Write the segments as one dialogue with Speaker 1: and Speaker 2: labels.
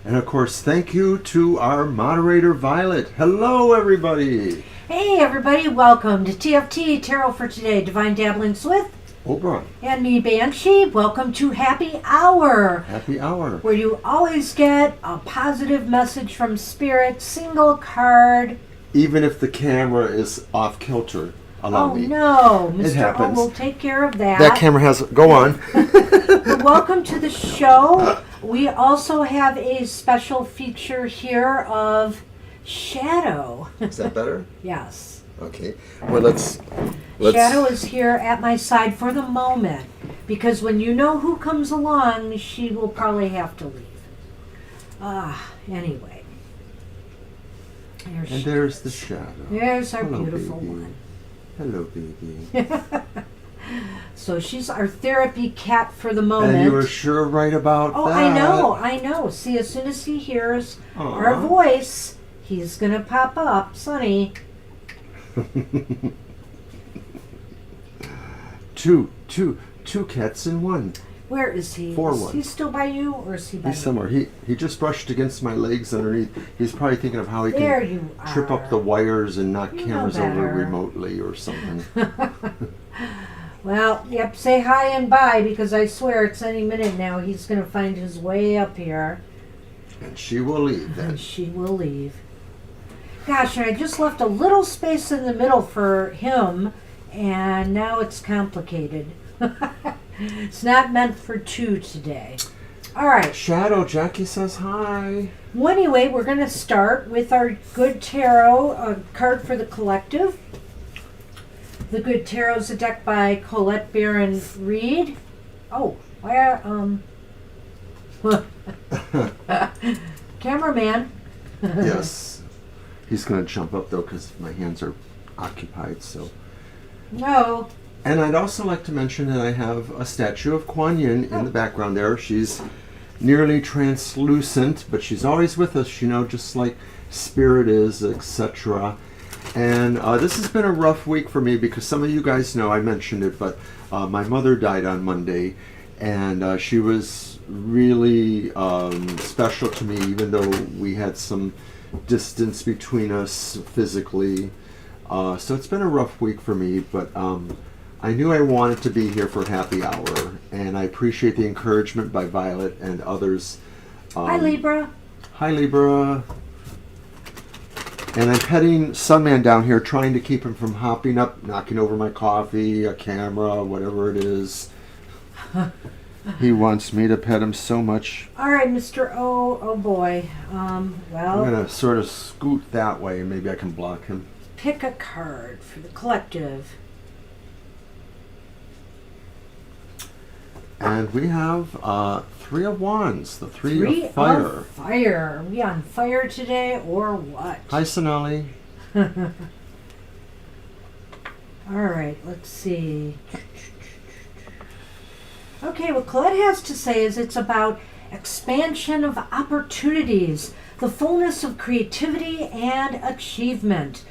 Speaker 1: And of course, thank you to our moderator, Violet. Hello, everybody.
Speaker 2: Hey, everybody. Welcome to TFT, Tarot for Today, Divine Dabblings with
Speaker 1: Oberon.
Speaker 2: and me, Banshee. Welcome to Happy Hour.
Speaker 1: Happy Hour.
Speaker 2: Where you always get a positive message from Spirit, single card.
Speaker 1: Even if the camera is off kilter, allow me.
Speaker 2: Oh, no.
Speaker 1: It
Speaker 2: Mr. O
Speaker 1: happens.
Speaker 2: will take care of that.
Speaker 1: That camera has... Go on.
Speaker 2: Welcome to the show. We also have a special feature here of Shadow.
Speaker 1: Is that better?
Speaker 2: Yes.
Speaker 1: Okay. Well, let's...
Speaker 2: Shadow is here at my side for the moment, because when you know who comes along, she will probably have to leave. Anyway.
Speaker 1: There's the shadow.
Speaker 2: There's our
Speaker 1: Hello,
Speaker 2: beautiful
Speaker 1: baby.
Speaker 2: one.
Speaker 1: Hello, baby.
Speaker 2: So she's our therapy cat for the moment.
Speaker 1: And you were sure right about
Speaker 2: Oh,
Speaker 1: that.
Speaker 2: I know. See, as soon as he hears
Speaker 1: Aw.
Speaker 2: our voice, he's going to pop up. Sonny.
Speaker 1: Two cats in one.
Speaker 2: Where is he?
Speaker 1: Four
Speaker 2: Is
Speaker 1: one.
Speaker 2: he still by you, or is he by
Speaker 1: He's
Speaker 2: me?
Speaker 1: somewhere. He just brushed against my legs underneath. He's probably thinking of how he
Speaker 2: There
Speaker 1: can
Speaker 2: you
Speaker 1: trip up
Speaker 2: are.
Speaker 1: the wires and knock
Speaker 2: You know
Speaker 1: cameras over
Speaker 2: better.
Speaker 1: remotely or something.
Speaker 2: Well, yep, say hi and bye, because I swear it's any minute now he's going to find his way up here.
Speaker 1: And she will leave then.
Speaker 2: And she will leave. Gosh, and I just left a little space in the middle for him, and now it's complicated. It's not meant for two today. All right.
Speaker 1: Shadow, Jackie says hi.
Speaker 2: Well, anyway, we're going to start with our Good Tarot card for the collective. The Good Tarot is a deck by Colette Baron Reed. Oh, why cameraman.
Speaker 1: Yes. He's going to jump up though because my hands are occupied. So.
Speaker 2: No.
Speaker 1: And I'd also like to mention that I have a statue of Kuan Yin in the background there. She's nearly translucent, but she's always with us, you know, just like Spirit is, etc. And this has been a rough week for me because some of you guys know, I mentioned it, but my mother died on Monday, and she was really special to me, even though we had some distance between us physically. So it's been a rough week for me, but I knew I wanted to be here for Happy Hour, and I appreciate the encouragement by Violet and others.
Speaker 2: Hi, Libra.
Speaker 1: Hi, Libra. And I'm petting Sunman down here, trying to keep him from hopping up, knocking over my coffee, a camera, whatever it is. He wants me to pet him so much.
Speaker 2: All right, Mr. O. Oh, boy.
Speaker 1: I'm
Speaker 2: Well,
Speaker 1: going to sort of scoot that way, and maybe I can block him.
Speaker 2: pick a card for the collective.
Speaker 1: And we have Three of Wands, the Three of
Speaker 2: Fire.
Speaker 1: Fire.
Speaker 2: Fire. Are we on fire today or what?
Speaker 1: Hi, Sonali.
Speaker 2: All right, let's see. Okay, what Colette has to say is it's about expansion of opportunities, the fullness of creativity and achievement.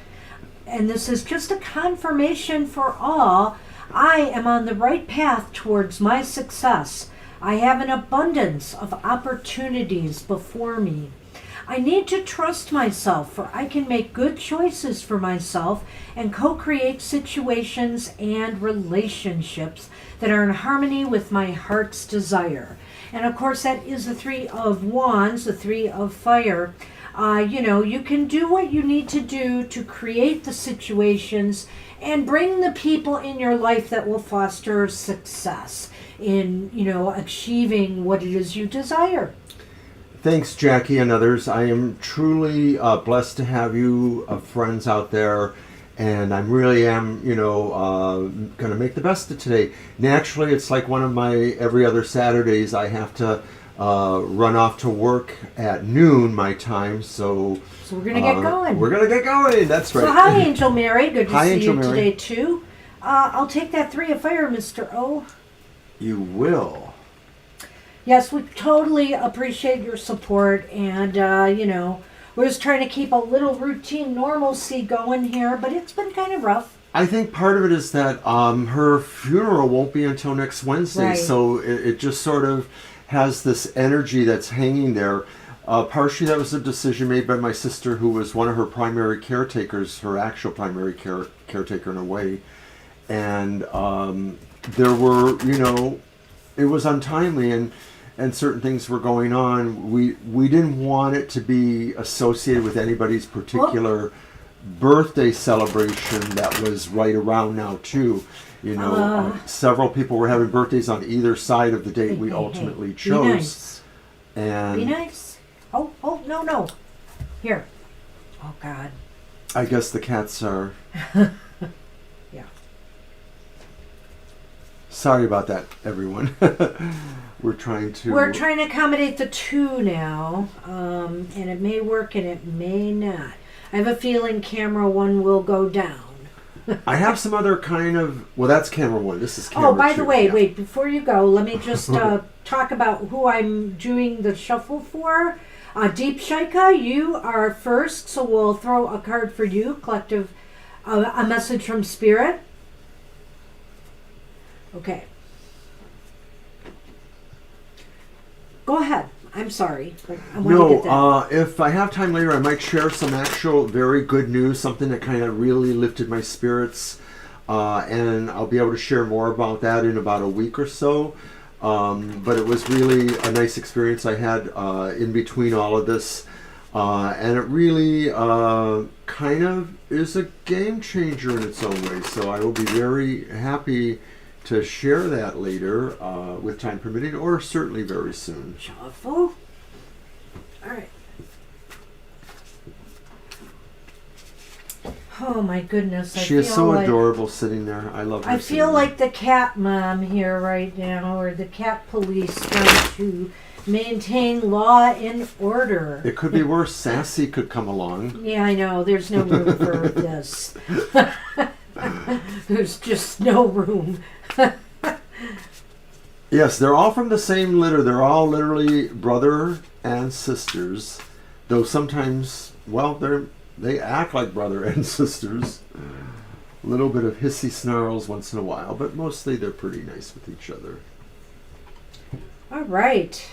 Speaker 2: And this is just a confirmation for all. I am on the right path towards my success. I have an abundance of opportunities before me. I need to trust myself, for I can make good choices for myself and co-create situations and relationships that are in harmony with my heart's desire. And of course, that is the Three of Wands, the Three of Fire. You can do what you need to do to create the situations and bring the people in your life that will foster success in, achieving what it is you desire.
Speaker 1: Thanks, Jackie and others. I am truly blessed to have you friends out there, and I really am, going to make the best of today. Naturally, it's like one of my every other Saturdays. I have to run off to work at noon my time, so
Speaker 2: we're going to get going.
Speaker 1: We're going to get going. That's right.
Speaker 2: So hi, Angel Mary. Good to
Speaker 1: Hi,
Speaker 2: see
Speaker 1: Angel
Speaker 2: you
Speaker 1: Mary.
Speaker 2: today, too. I'll take that Three of Fire, Mr. O.
Speaker 1: You will.
Speaker 2: Yes, we totally appreciate your support, and, we're just trying to keep a little routine normalcy going here, but it's been kind of rough.
Speaker 1: I think part of it is that her funeral won't be until next Wednesday,
Speaker 2: Right.
Speaker 1: so it just sort of has this energy that's hanging there. Partially that was a decision made by my sister, who was one of her primary caretakers, her actual primary caretaker in a way. And there were, it was untimely, and certain things were going on. We didn't want it to be associated with anybody's particular birthday celebration that was right around now too. Several people were having birthdays on either side of the date we ultimately chose.
Speaker 2: Be nice.
Speaker 1: And
Speaker 2: be nice. Oh, no. Here. Oh, God.
Speaker 1: I guess the cats are...
Speaker 2: Yeah.
Speaker 1: Sorry about that, everyone. We're trying to
Speaker 2: accommodate the two now, and it may work and it may not. I have a feeling camera one will go down.
Speaker 1: I have some other kind of... Well, that's camera one. This is camera two.
Speaker 2: Oh, by the way,
Speaker 1: yeah.
Speaker 2: wait, before you go, let me just talk about who I'm doing the shuffle for. Deep Shaika, you are first, so we'll throw a card for you, collective, a message from Spirit. Okay. Go ahead. I'm sorry, but I want to get that.
Speaker 1: If I have time later, I might share some actual very good news, something that kind of really lifted my spirits, and I'll be able to share more about that in about a week or so. But it was really a nice experience I had in between all of this, and it really kind of is a game changer in its own way. So I will be very happy to share that later, with time permitting, or certainly very soon.
Speaker 2: Shuffle. All right. Oh my goodness!
Speaker 1: She is so adorable sitting there. I love her.
Speaker 2: I feel like the cat mom here right now, or the cat police, trying to maintain law and order.
Speaker 1: It could be worse. Sassy could come along.
Speaker 2: Yeah, I know. There's no room for this. There's just no room.
Speaker 1: Yes, they're all from the same litter. They're all literally brother and sisters, though sometimes, well, they act like brother and sisters. A little bit of hissy snarls once in a while, but mostly they're pretty nice with each other.
Speaker 2: All right.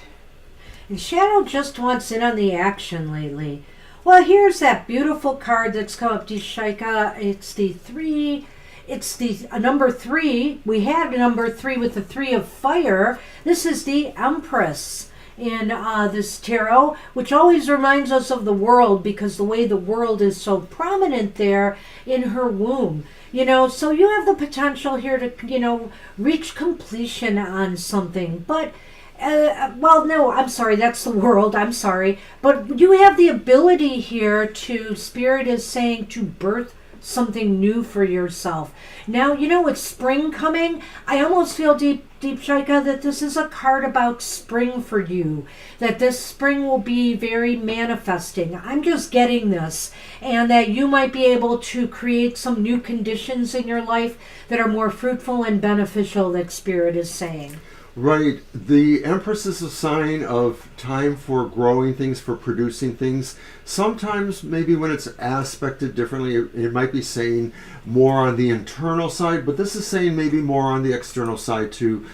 Speaker 2: And Shadow just wants in on the action lately. Well, here's that beautiful card that's come up to Shaika. It's the three. It's the number 3. We had number 3 with the 3 of fire. This is the Empress in this tarot, which always reminds us of the world, because the way the world is so prominent there in her womb. So you have the potential here to, reach completion on something. But, well, no, I'm sorry, that's the world, I'm sorry. But you have the ability here to, Spirit is saying, to birth something new for yourself. Now, with spring coming, I almost feel deep Shaika, that this is a card about spring for you, that this spring will be very manifesting. I'm just getting this, and that you might be able to create some new conditions in your life that are more fruitful and beneficial, like Spirit is saying.
Speaker 1: Right. The Empress is a sign of time for growing things, for producing things. Sometimes, maybe when it's aspected differently, it might be saying more on the internal side, but this is saying maybe more on the external side to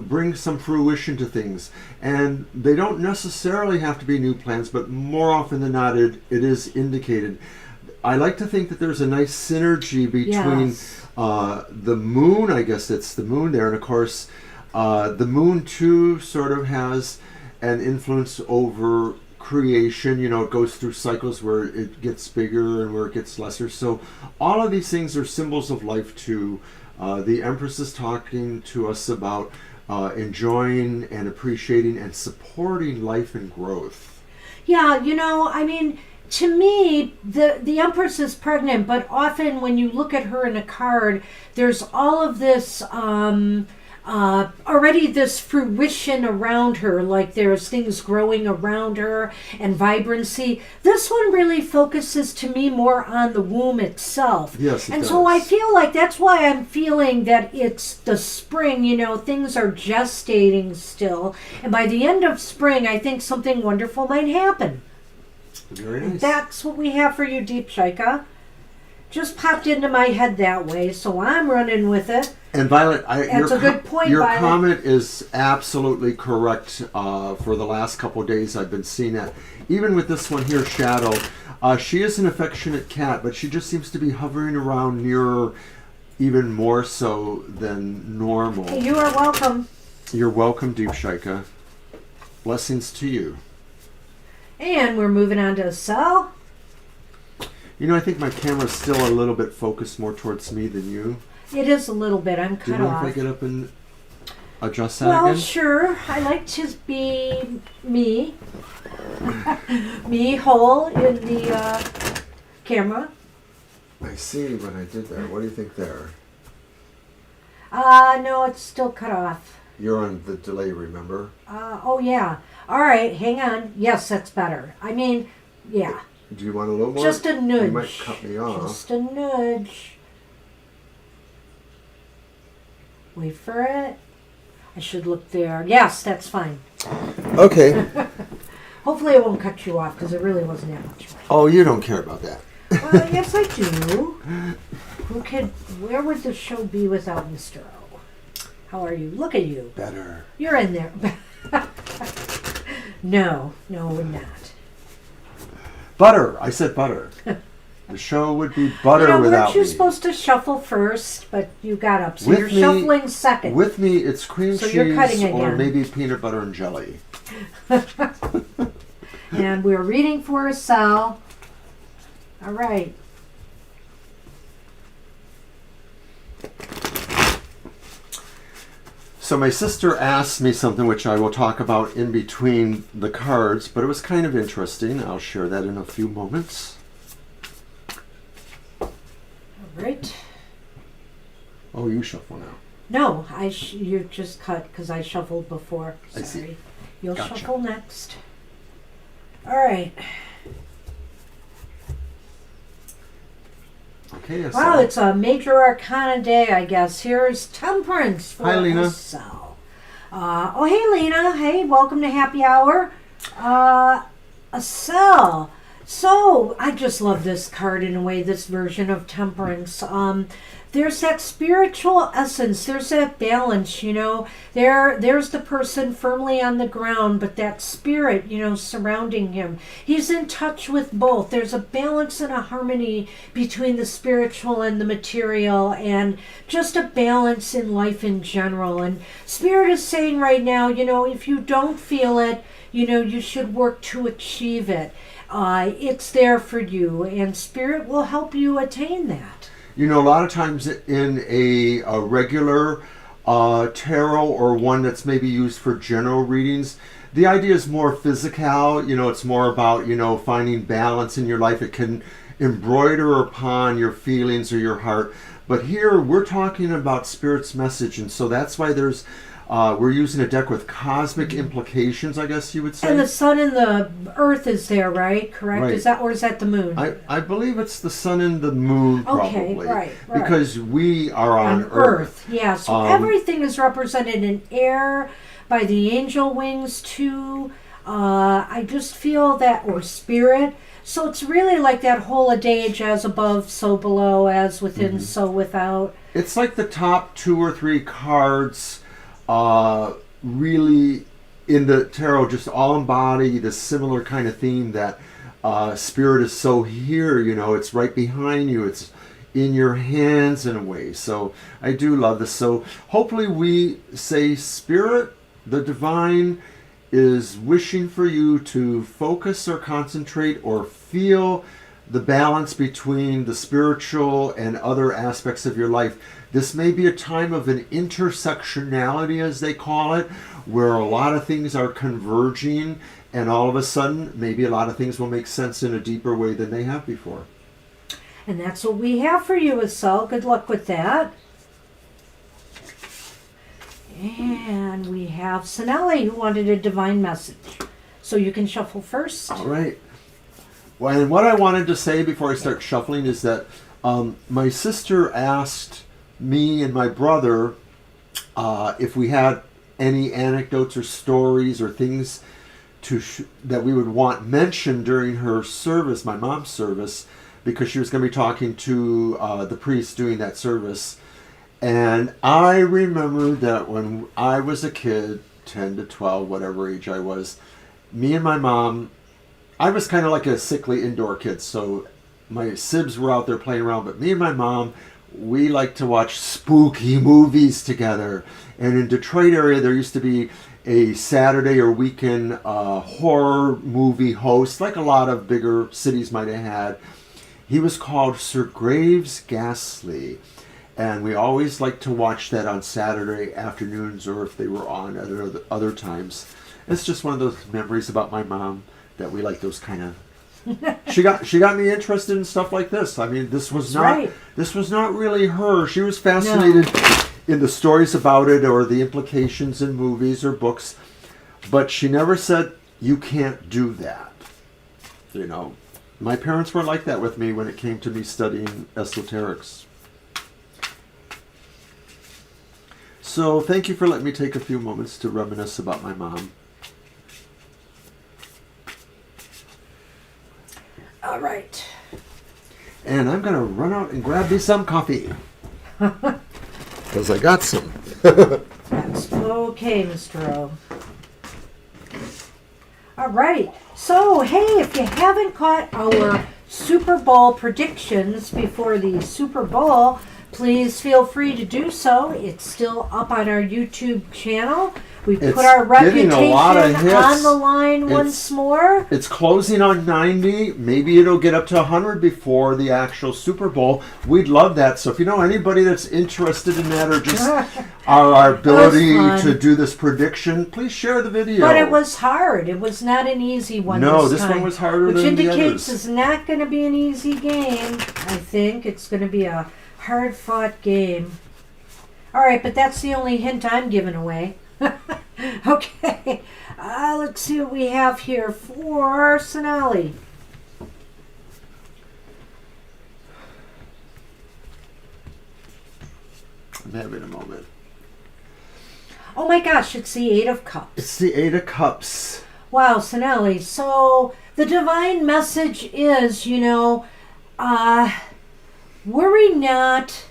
Speaker 1: bring some fruition to things. And they don't necessarily have to be new plans, but more often than not, it is indicated. I like to think that there's a nice synergy between the moon, I guess it's the moon there, and of course, the moon too sort of has an influence over creation. It goes through cycles where it gets bigger and where it gets lesser. So all of these things are symbols of life too. The Empress is talking to us about enjoying and appreciating and supporting life and growth.
Speaker 2: Yeah, to me, the Empress is pregnant, but often when you look at her in a card, there's all of this already this fruition around her, like there's things growing around her and vibrancy. This one really focuses to me more on the womb itself.
Speaker 1: Yes, it
Speaker 2: and
Speaker 1: does.
Speaker 2: So I feel like that's why I'm feeling that it's the spring, things are gestating still. And by the end of spring, I think something wonderful might happen.
Speaker 1: Very nice.
Speaker 2: That's what we have for you, Deep Shaika. Just popped into my head that way, so I'm running with it.
Speaker 1: And Violet,
Speaker 2: That's a good point,
Speaker 1: your
Speaker 2: Violet.
Speaker 1: comment is absolutely correct. For the last couple of days, I've been seeing that. Even with this one here, Shadow, she is an affectionate cat, but she just seems to be hovering around nearer, even more so than normal.
Speaker 2: You are welcome.
Speaker 1: You're welcome, Deep Shika. Blessings to you.
Speaker 2: And we're moving on to Cell.
Speaker 1: You know, I think my camera's still a little bit focused more towards me than you.
Speaker 2: It is a little bit. I'm
Speaker 1: Do you
Speaker 2: cut
Speaker 1: mind
Speaker 2: off.
Speaker 1: if I get up and adjust that
Speaker 2: Well,
Speaker 1: again?
Speaker 2: sure. I like to be me. Me whole in the camera.
Speaker 1: I see what I did there. What do you think there?
Speaker 2: No, it's still cut off.
Speaker 1: You're on the delay, remember?
Speaker 2: Oh, yeah. All right, hang on. Yes, that's better. I mean, yeah.
Speaker 1: Do you want a little more?
Speaker 2: Just a nudge.
Speaker 1: You might cut me off.
Speaker 2: Just a nudge. Wait for it. I should look there. Yes, that's fine.
Speaker 1: Okay.
Speaker 2: Hopefully it won't cut you off because it really wasn't that much.
Speaker 1: Oh, you don't care about that.
Speaker 2: Well, yes, I do. Where would the show be without Mr. O? How are you? Look at you.
Speaker 1: Better.
Speaker 2: You're in there. No, we're not.
Speaker 1: Butter. I said butter. The show would be butter without
Speaker 2: weren't you
Speaker 1: me.
Speaker 2: supposed to shuffle first, but you got up, so
Speaker 1: With
Speaker 2: you're
Speaker 1: me-
Speaker 2: shuffling second.
Speaker 1: With me, it's cream
Speaker 2: So you're cutting
Speaker 1: cheese or
Speaker 2: again.
Speaker 1: maybe peanut butter and jelly.
Speaker 2: And we're reading for a cell. All right.
Speaker 1: So my sister asked me something which I will talk about in between the cards, but it was kind of interesting. I'll share that in a few moments.
Speaker 2: All right.
Speaker 1: Oh, you shuffle now.
Speaker 2: No, you just cut because I shuffled before.
Speaker 1: I
Speaker 2: Sorry.
Speaker 1: see.
Speaker 2: You'll
Speaker 1: Gotcha.
Speaker 2: shuffle next. All right.
Speaker 1: Okay. I
Speaker 2: Wow,
Speaker 1: saw.
Speaker 2: it's a major arcana day, I guess. Here's Temperance for
Speaker 1: Hi, Lena.
Speaker 2: a cell. Oh, hey, Lena. Hey, welcome to Happy Hour. A cell. So, I just love this card in a way, this version of Temperance. There's that spiritual essence. There's that balance, There's the person firmly on the ground, but that spirit, surrounding him. He's in touch with both. There's a balance and a harmony between the spiritual and the material, and just a balance in life in general. And Spirit is saying right now, if you don't feel it, you should work to achieve it. It's there for you, and Spirit will help you attain that.
Speaker 1: A lot of times in a regular tarot or one that's maybe used for general readings, the idea is more physical. It's more about, finding balance in your life. It can embroider upon your feelings or your heart. But here we're talking about Spirit's message, and so that's why we're using a deck with cosmic implications, I guess you would say.
Speaker 2: And the sun and the earth is there, right? Correct?
Speaker 1: Right.
Speaker 2: Is that the moon?
Speaker 1: I believe it's the sun and the moon, probably.
Speaker 2: Okay, right.
Speaker 1: Because we are on Earth.
Speaker 2: Yeah, so everything is represented in air by the angel wings too. I just feel that, or spirit. So it's really like that whole adage, as above, so below, as within, so without.
Speaker 1: It's like the top 2 or 3 cards really in the tarot just all embody the similar kind of theme that Spirit is so here, it's right behind you, it's in your hands in a way. So I do love this. So hopefully we say Spirit, the divine, is wishing for you to focus or concentrate or feel the balance between the spiritual and other aspects of your life. This may be a time of an intersectionality, as they call it, where a lot of things are converging, and all of a sudden, maybe a lot of things will make sense in a deeper way than they have before.
Speaker 2: And that's what we have for you, Sal. Good luck with that. And we have Sanelli, who wanted a divine message. So you can shuffle first.
Speaker 1: All right. Well, and what I wanted to say before I start shuffling is that my sister asked me and my brother if we had any anecdotes or stories or things that we would want mentioned during her service, my mom's service, because she was going to be talking to the priest doing that service. And I remember that when I was a kid, 10 to 12, whatever age I was, me and my mom, I was kind of like a sickly indoor kid, so my sibs were out there playing around, but me and my mom, we like to watch spooky movies together. And in Detroit area, there used to be a Saturday or weekend horror movie host, like a lot of bigger cities might have had. He was called Sir Graves Ghastly. And we always liked to watch that on Saturday afternoons, or if they were on at other times. It's just one of those memories about my mom that we like those kind of. She got me interested in stuff like this. I mean, this was not really her. She was fascinated in the stories about it or the implications in movies or books, but she never said you can't do that. You know, my parents were like that with me when it came to me studying esoterics. So thank you for letting me take a few moments to reminisce about my mom.
Speaker 2: All right.
Speaker 1: And I'm going to run out and grab me some coffee. Because I got some.
Speaker 2: That's okay, Mr. O. All right. So, hey, if you haven't caught our Super Bowl predictions before the Super Bowl, please feel free to do so. It's still up on our YouTube channel. We put our reputation on the line once more.
Speaker 1: It's closing on 90. Maybe it'll get up to 100 before the actual Super Bowl. We'd love that. So if you know anybody that's interested in that or just our ability to do this prediction, please share the video.
Speaker 2: But it was hard. It was not an easy one this time.
Speaker 1: One was harder than the others.
Speaker 2: Which indicates it's not going to be an easy game, I think. It's going to be a hard-fought game. All right, but that's the only hint I'm giving away. Okay, let's see what we have here for Sonali.
Speaker 1: I'm having a moment.
Speaker 2: Oh my gosh, it's the Eight of Cups.
Speaker 1: It's the Eight of Cups.
Speaker 2: Wow, Sonali. So the divine message is, worry not.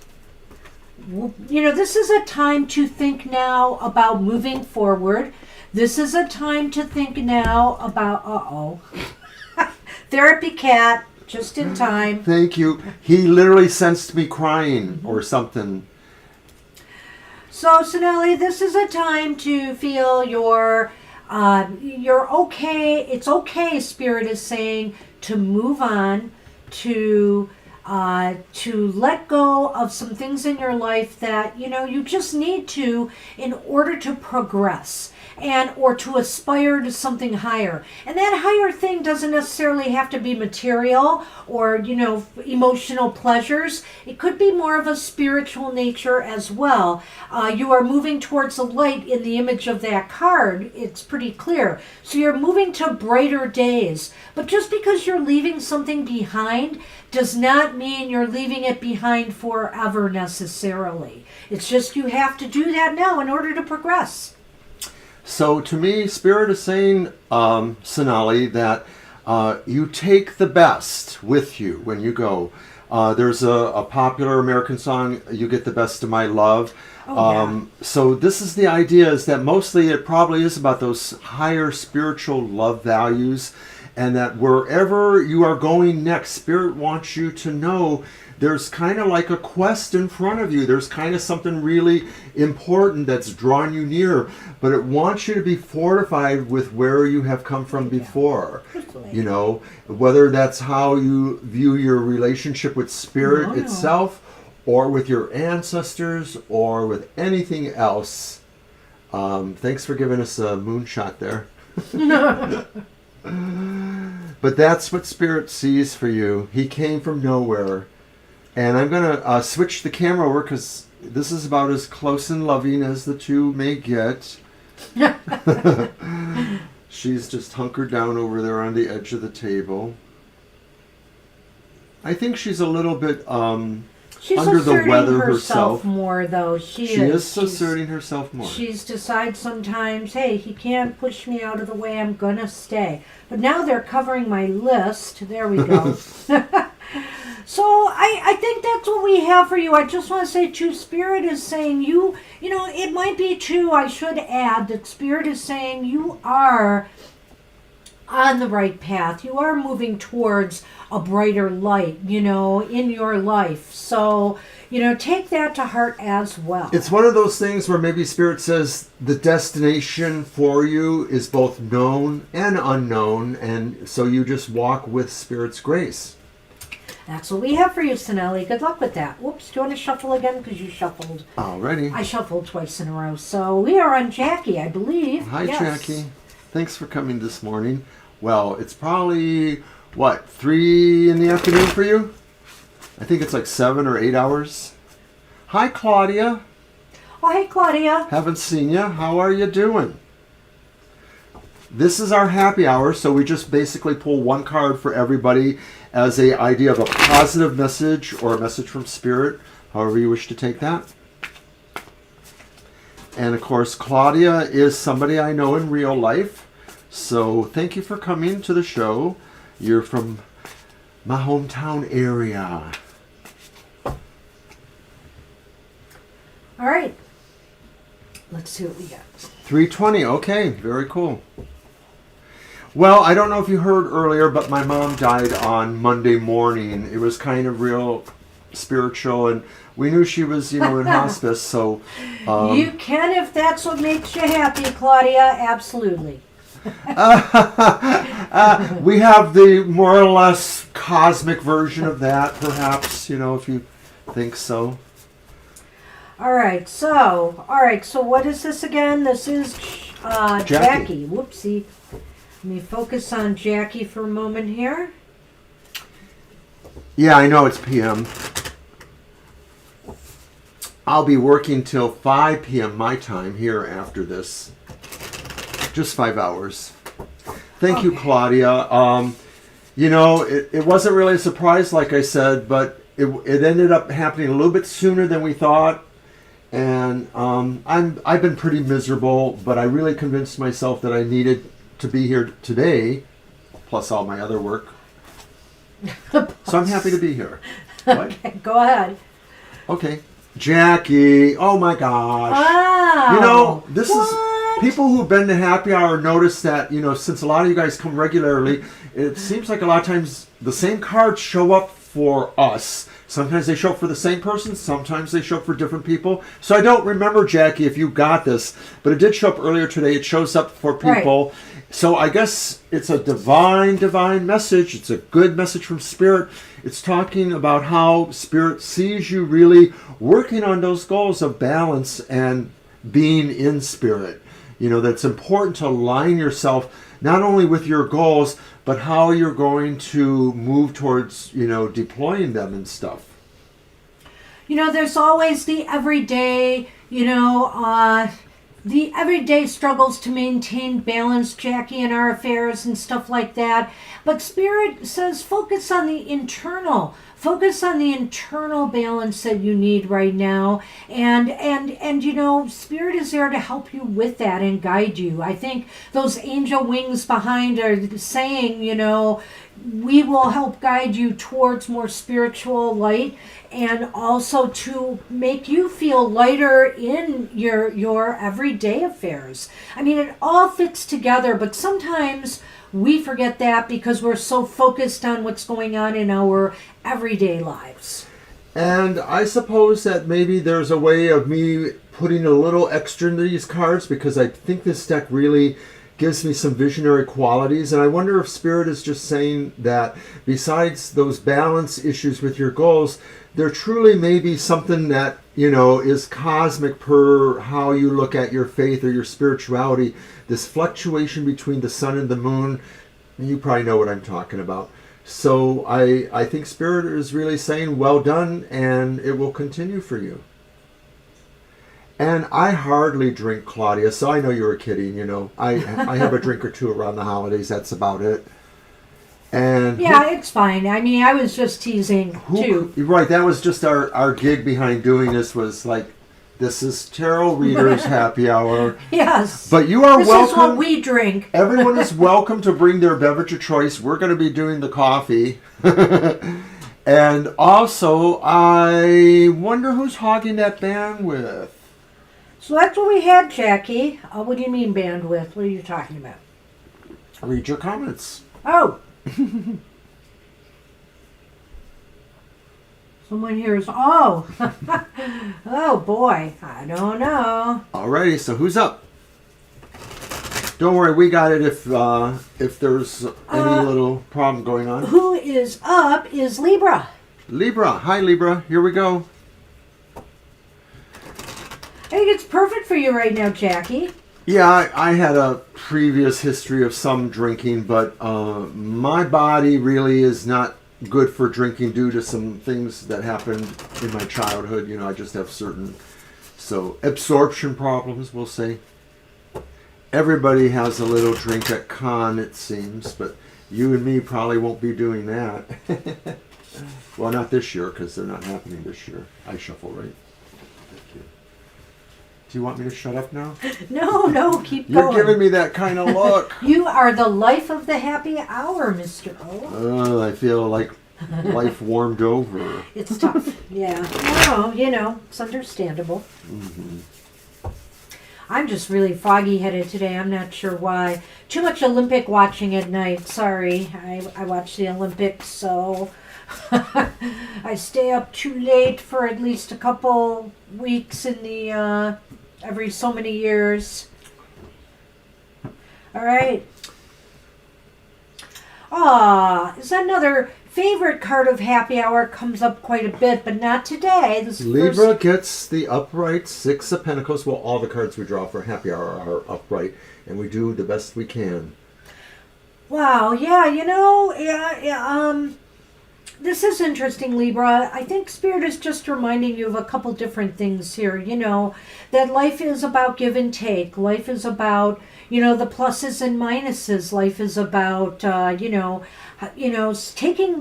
Speaker 2: This is a time to think now about moving forward. This is a time to think now about, therapy cat, just in time.
Speaker 1: Thank you. He literally sensed me crying or something.
Speaker 2: So, Sonali, this is a time to feel you're okay. It's okay, Spirit is saying, to move on, to let go of some things in your life that, you just need to in order to progress or to aspire to something higher. And that higher thing doesn't necessarily have to be material or, emotional pleasures. It could be more of a spiritual nature as well. You are moving towards the light in the image of that card. It's pretty clear. So you're moving to brighter days. But just because you're leaving something behind does not mean you're leaving it behind forever necessarily. It's just you have to do that now in order to progress.
Speaker 1: So to me, Spirit is saying, Sonali, that you take the best with you when you go. There's a popular American song, You Get the Best of My Love. So this is the idea, is that mostly it probably is about those higher spiritual love values, and that wherever you are going next, Spirit wants you to know there's kind of like a quest in front of you. There's kind of something really important that's drawing you near, but it wants you to be fortified with where you have come from before. Whether that's how you view your relationship with Spirit itself, or with your ancestors, or with anything else. Thanks for giving us a moonshot there. But that's what Spirit sees for you. He came from nowhere. And I'm going to switch the camera over because this is about as close and loving as the two may get. She's just hunkered down over there on the edge of the table. I think she's a little bit
Speaker 2: she's
Speaker 1: under the weather
Speaker 2: herself more, though. She
Speaker 1: is asserting herself more.
Speaker 2: She's decided sometimes, hey, he can't push me out of the way. I'm going to stay. But now they're covering my list. There we go. So I think that's what we have for you. I just want to say too, Spirit is saying it might be too, I should add that Spirit is saying you are on the right path. You are moving towards a brighter light, in your life. So, take that to heart as well.
Speaker 1: It's one of those things where maybe Spirit says the destination for you is both known and unknown, and so you just walk with Spirit's grace.
Speaker 2: That's what we have for you, Sinelli. Good luck with that. Whoops, do you want to shuffle again? Because you shuffled.
Speaker 1: Alrighty.
Speaker 2: I shuffled twice in a row. So we are on Jackie, I believe.
Speaker 1: Hi,
Speaker 2: yes.
Speaker 1: Jackie. Thanks for coming this morning. Well, it's probably, 3 in the afternoon for you? I think it's like 7 or 8 hours. Hi, Claudia.
Speaker 2: Oh, hey, Claudia.
Speaker 1: Haven't seen you. How are you doing? This is our happy hour, so we just basically pull one card for everybody as a idea of a positive message or a message from Spirit, however you wish to take that. And of course, Claudia is somebody I know in real life. So thank you for coming to the show. You're from my hometown area.
Speaker 2: All right. Let's see what we got.
Speaker 1: 320. Okay, very cool. Well, I don't know if you heard earlier, but my mom died on Monday morning. It was kind of real spiritual, and we knew she was, in hospice. So
Speaker 2: you can if that's what makes you happy, Claudia. Absolutely.
Speaker 1: We have the more or less cosmic version of that, perhaps, if you think so.
Speaker 2: All right, so what is this again? This is Jackie. Whoopsie. Let me focus on Jackie for a moment here.
Speaker 1: Yeah, I know it's PM. I'll be working till 5 p.m. my time here after this. Just 5 hours. Thank you, Claudia. It wasn't really a surprise, like I said, but it ended up happening a little bit sooner than we thought. And I've been pretty miserable, but I really convinced myself that I needed to be here today, plus all my other work. So I'm happy to be here. What?
Speaker 2: Okay, go ahead.
Speaker 1: Okay. Jackie, oh my gosh.
Speaker 2: Wow.
Speaker 1: This is people who've been to happy hour notice that, since a lot of you guys come regularly, it seems like a lot of times the same cards show up for us. Sometimes they show up for the same person, sometimes they show up for different people. So I don't remember, Jackie, if you got this, but it did show up earlier today. It shows up for people. Right. So I guess it's a divine message. It's a good message from Spirit. It's talking about how Spirit sees you really working on those goals of balance and being in Spirit. That it's important to align yourself not only with your goals, but how you're going to move towards, deploying them and stuff.
Speaker 2: There's always the everyday, the everyday struggles to maintain balance, Jackie, in our affairs and stuff like that. But Spirit says focus on the internal. Focus on the internal balance that you need right now. And Spirit is there to help you with that and guide you. I think those angel wings behind are saying, we will help guide you towards more spiritual light and also to make you feel lighter in your everyday affairs. I mean, it all fits together, but sometimes we forget that because we're so focused on what's going on in our everyday lives.
Speaker 1: And I suppose that maybe there's a way of me putting a little extra into these cards because I think this deck really gives me some visionary qualities. And I wonder if Spirit is just saying that besides those balance issues with your goals, there truly may be something that, is cosmic per how you look at your faith or your spirituality. This fluctuation between the sun and the moon, you probably know what I'm talking about. So I think Spirit is really saying, well done, and it will continue for you. And I hardly drink, Claudia, so I know you were kidding, I have a drink or two around the holidays, that's about it. And
Speaker 2: yeah, it's fine. I mean, I was just teasing, too.
Speaker 1: Right, that was just our gig behind doing this was like, this is Tarot Readers Happy Hour.
Speaker 2: Yes.
Speaker 1: But you are welcome.
Speaker 2: This is what we drink.
Speaker 1: Everyone is welcome to bring their beverage of choice. We're going to be doing the coffee. And also, I wonder who's hogging that bandwidth.
Speaker 2: So that's what we had, Jackie. What do you mean bandwidth? What are you talking about?
Speaker 1: Read your comments.
Speaker 2: Oh. Someone here is, oh. Oh boy, I don't know.
Speaker 1: Alrighty, so who's up? Don't worry, we got it if there's any little problem going on.
Speaker 2: Who is up is Libra.
Speaker 1: Libra. Hi, Libra. Here we go.
Speaker 2: I think it's perfect for you right now, Jackie.
Speaker 1: Yeah, I had a previous history of some drinking, but my body really is not good for drinking due to some things that happened in my childhood. You know, I just have certain, absorption problems, we'll say. Everybody has a little drink at con, it seems, but you and me probably won't be doing that. Well, not this year, because they're not happening this year. I shuffle, right? Thank you. Do you want me to shut up now?
Speaker 2: No, keep
Speaker 1: You're
Speaker 2: going.
Speaker 1: giving me that kind of look.
Speaker 2: You are the life of the happy hour, Mr. O.
Speaker 1: Oh, I feel like life warmed over.
Speaker 2: It's tough. Yeah. Oh, it's understandable.
Speaker 1: Mm-hmm.
Speaker 2: I'm just really foggy-headed today. I'm not sure why. Too much Olympic watching at night. Sorry. I watch the Olympics, so I stay up too late for at least a couple weeks in the every so many years. All right. Is that another favorite card of happy hour? Comes up quite a bit, but not today. This
Speaker 1: Libra gets the upright Six of Pentacles. Well, all the cards we draw for happy hour are upright, and we do the best we can.
Speaker 2: Wow, yeah, this is interesting, Libra. I think Spirit is just reminding you of a couple different things here. That life is about give and take. Life is about, the pluses and minuses. Life is about,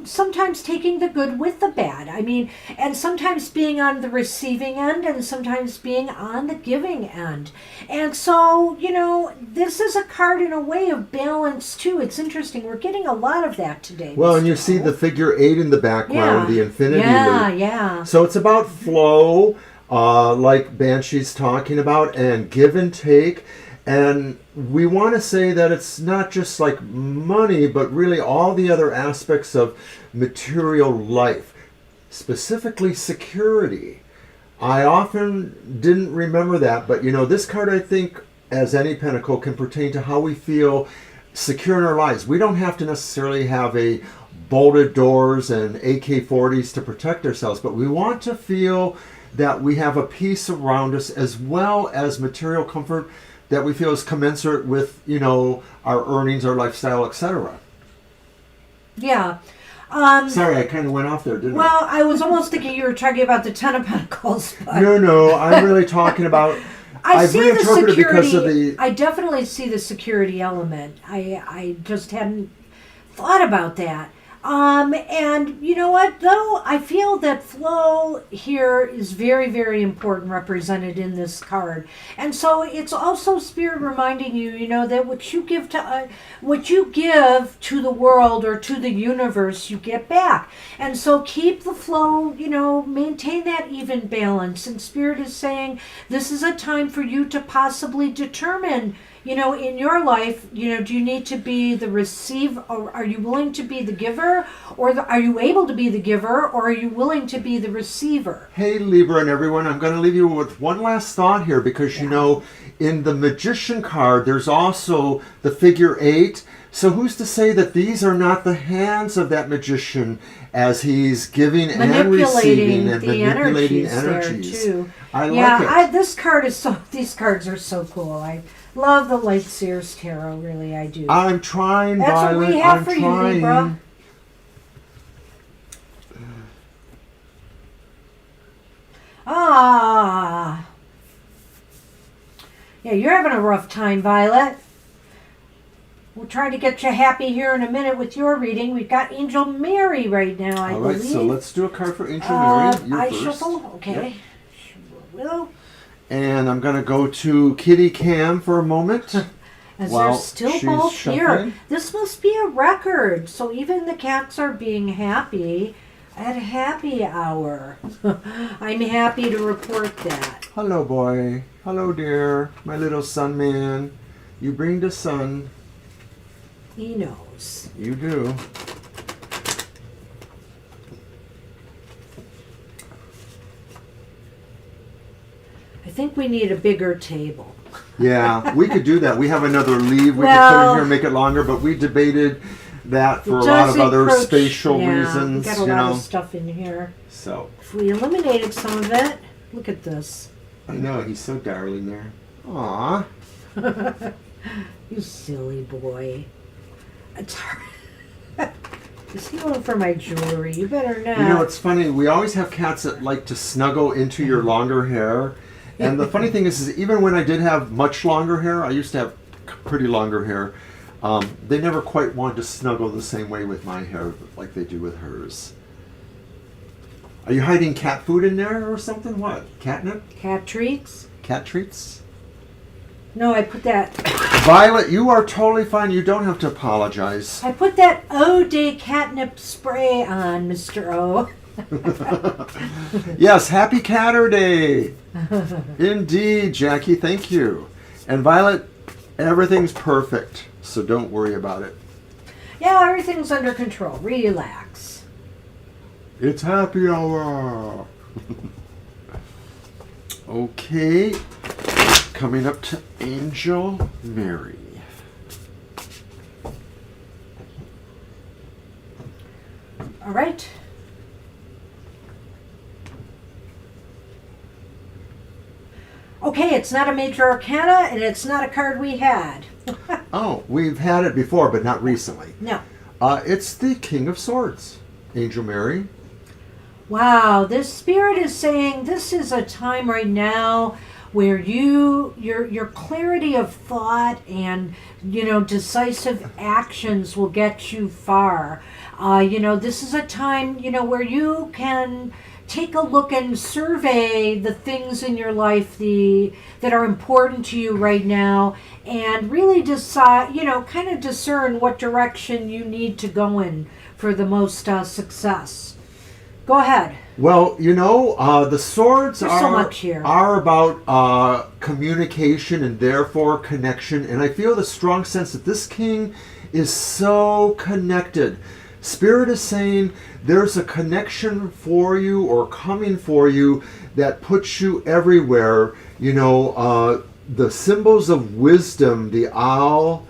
Speaker 2: sometimes taking the good with the bad. I mean, and sometimes being on the receiving end and sometimes being on the giving end. And so, this is a card in a way of balance too. It's interesting. We're getting a lot of that today.
Speaker 1: Well,
Speaker 2: Mr.
Speaker 1: and you see the figure 8 in the background, the infinity loop.
Speaker 2: Yeah.
Speaker 1: So it's about flow, like Banshee's talking about, and give and take. And we want to say that it's not just like money, but really all the other aspects of material life, specifically security. I often didn't remember that, but this card, I think, as any pentacle, can pertain to how we feel secure in our lives. We don't have to necessarily have a bolted doors and AK-40s to protect ourselves, but we want to feel that we have a peace around us as well as material comfort that we feel is commensurate with, our earnings, our lifestyle, etc.
Speaker 2: Yeah.
Speaker 1: Sorry, I kind of went off there, didn't I?
Speaker 2: Well, I was almost thinking you were talking about the Ten of Pentacles. But
Speaker 1: No, I'm really talking about...
Speaker 2: I see the security.
Speaker 1: Because of the...
Speaker 2: I definitely see the security element. I just hadn't thought about that. And you know what, though? I feel that flow here is very, very important, represented in this card. And so it's also Spirit reminding you, that what you give to the world or to the universe, you get back. And so keep the flow, maintain that even balance. And Spirit is saying this is a time for you to possibly determine, in your life, do you need to be the receiver, or are you willing to be the giver, or are you able to be the giver, or are you willing to be the receiver?
Speaker 1: Hey, Libra and everyone, I'm going to leave you with one last thought here, because, in the Magician card, there's also the figure 8. So who's to say that these are not the hands of that magician as he's giving and receiving and manipulating energies?
Speaker 2: There too.
Speaker 1: I like it.
Speaker 2: These cards are so cool. I love the Light Seers Tarot, really, I do.
Speaker 1: I'm trying,
Speaker 2: That's
Speaker 1: Violet.
Speaker 2: what we have
Speaker 1: I'm
Speaker 2: for
Speaker 1: trying.
Speaker 2: you, Libra. Yeah, you're having a rough time, Violet. We'll try to get you happy here in a minute with your reading. We've got Angel Mary right now, I believe.
Speaker 1: All right, so let's do a card for Angel Mary. You're
Speaker 2: I
Speaker 1: first.
Speaker 2: shuffle? Okay.
Speaker 1: Yep.
Speaker 2: Will.
Speaker 1: And I'm going to go to Kitty Cam for a moment.
Speaker 2: As they're still
Speaker 1: she's
Speaker 2: both
Speaker 1: shuffling.
Speaker 2: here. This must be a record. So even the cats are being happy. at happy hour. I'm happy to report that.
Speaker 1: Hello, boy. Hello, dear. My little sun man. You bring the sun.
Speaker 2: He knows.
Speaker 1: You do.
Speaker 2: I think we need a bigger table.
Speaker 1: Yeah, we could do that. We have another leave. We could put
Speaker 2: Well,
Speaker 1: it here and make it longer, but we debated that for a
Speaker 2: It
Speaker 1: lot
Speaker 2: does
Speaker 1: of other
Speaker 2: encroach-
Speaker 1: spatial
Speaker 2: yeah,
Speaker 1: reasons,
Speaker 2: we got a
Speaker 1: you
Speaker 2: lot
Speaker 1: know.
Speaker 2: of stuff in here.
Speaker 1: So,
Speaker 2: If we eliminated some of it, look at this.
Speaker 1: I know, he's so darling there. Aw.
Speaker 2: You silly boy. It's hard. Is he going for my jewelry? You better not.
Speaker 1: You know, it's funny. We always have cats that like to snuggle into your longer hair. And the funny thing is even when I did have much longer hair, I used to have pretty longer hair, they never quite wanted to snuggle the same way with my hair like they do with hers. Are you hiding cat food in there or something? What? Catnip?
Speaker 2: Cat treats?
Speaker 1: Cat treats?
Speaker 2: No, I put that.
Speaker 1: Violet, you are totally fine. You don't have to apologize.
Speaker 2: I put that O-Day catnip spray on, Mr. O.
Speaker 1: Yes, happy Catter Day. Indeed, Jackie, thank you. And Violet, everything's perfect, so don't worry about it.
Speaker 2: Yeah, everything's under control. Relax.
Speaker 1: It's happy hour. Okay, coming up to Angel Mary.
Speaker 2: All right. Okay, it's not a major arcana, and it's not a card we had.
Speaker 1: Oh, we've had it before, but not recently.
Speaker 2: No.
Speaker 1: It's the King of Swords, Angel Mary.
Speaker 2: Wow, this spirit is saying this is a time right now where your clarity of thought and decisive actions will get you far. This is a time where you can take a look and survey the things in your life that are important to you right now, and really decide, kind of discern what direction you need to go in for the most success. Go ahead.
Speaker 1: Well, the swords
Speaker 2: There's so much here.
Speaker 1: are about communication and therefore connection. And I feel the strong sense that this king is so connected. Spirit is saying there's a connection for you or coming for you that puts you everywhere. The symbols of wisdom, the owl,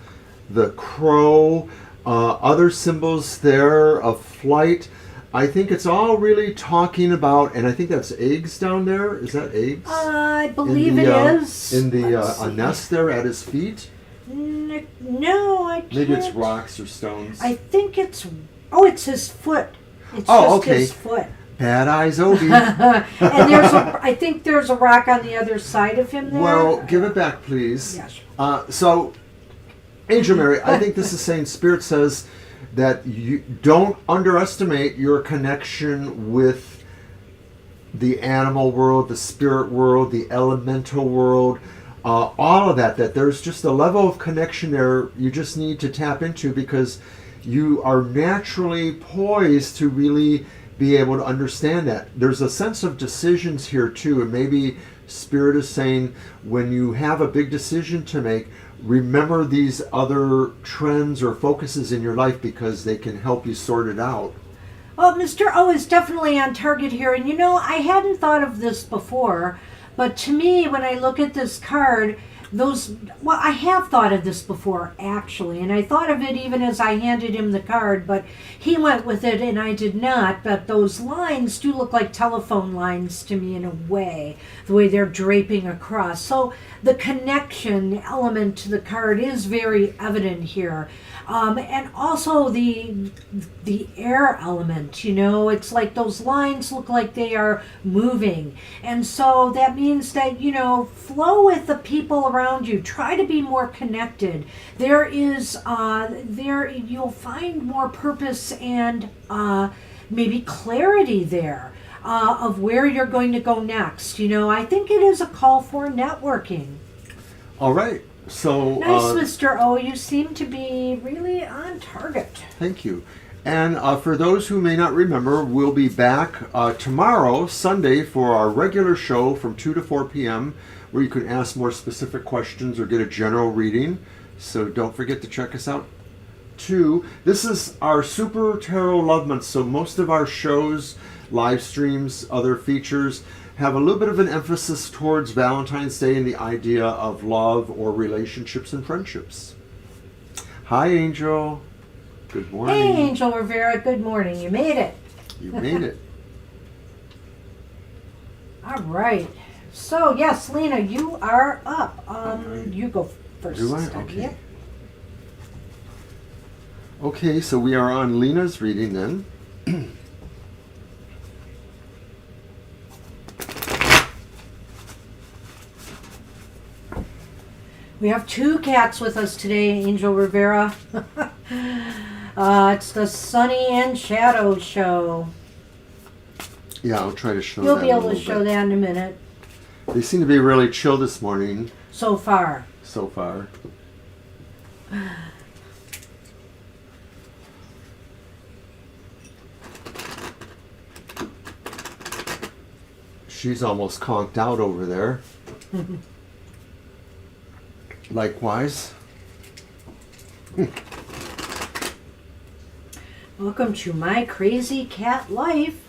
Speaker 1: the crow, other symbols there of flight. I think it's all really talking about, and I think that's eggs down there. Is that eggs?
Speaker 2: I believe it is.
Speaker 1: In a nest there at his feet?
Speaker 2: No, I can't.
Speaker 1: Maybe it's rocks or stones.
Speaker 2: I think it's his foot. It's
Speaker 1: Oh,
Speaker 2: just
Speaker 1: okay.
Speaker 2: his foot.
Speaker 1: Bad eyes, Obi.
Speaker 2: And I think there's a rock on the other side of him there.
Speaker 1: Well, give it back, please.
Speaker 2: Yes.
Speaker 1: So, Angel Mary, I think this is saying Spirit says that you don't underestimate your connection with the animal world, the spirit world, the elemental world, all of that there's just a level of connection there you just need to tap into, because you are naturally poised to really be able to understand that. There's a sense of decisions here too, and maybe Spirit is saying when you have a big decision to make, remember these other trends or focuses in your life because they can help you sort it out.
Speaker 2: Well, Mr. O is definitely on target here. And I hadn't thought of this before, but to me, when I look at this card, I have thought of this before, actually, and I thought of it even as I handed him the card, but he went with it and I did not. But those lines do look like telephone lines to me in a way, the way they're draping across. So the connection element to the card is very evident here. And also the air element, it's like those lines look like they are moving. And so that means that, flow with the people around you. Try to be more connected. You'll find more purpose and maybe clarity there of where you're going to go next. I think it is a call for networking.
Speaker 1: All right. So
Speaker 2: Nice, Mr. O. You seem to be really on target.
Speaker 1: thank you. And for those who may not remember, we'll be back tomorrow, Sunday, for our regular show from 2 to 4 p.m., where you can ask more specific questions or get a general reading. So don't forget to check us out, too. This is our Super Tarot Love Month, so most of our shows, live streams, other features, have a little bit of an emphasis towards Valentine's Day and the idea of love or relationships and friendships. Hi, Angel. Good morning.
Speaker 2: Hey, Angel Rivera, good morning. You made it.
Speaker 1: You made it.
Speaker 2: All right. So, yes, Lena, you are up. You go first.
Speaker 1: Do I?
Speaker 2: this time.
Speaker 1: Okay.
Speaker 2: Yep.
Speaker 1: Okay, so we are on Lena's reading then.
Speaker 2: We have two cats with us today, Angel Rivera. It's the Sunny and Shadow show.
Speaker 1: Yeah, I'll try to show
Speaker 2: You'll
Speaker 1: that
Speaker 2: be
Speaker 1: a
Speaker 2: able to
Speaker 1: little
Speaker 2: show
Speaker 1: bit.
Speaker 2: that in a minute.
Speaker 1: They seem to be really chill this morning
Speaker 2: So far.
Speaker 1: so far. She's almost conked out over there. Likewise.
Speaker 2: Welcome to my crazy cat life.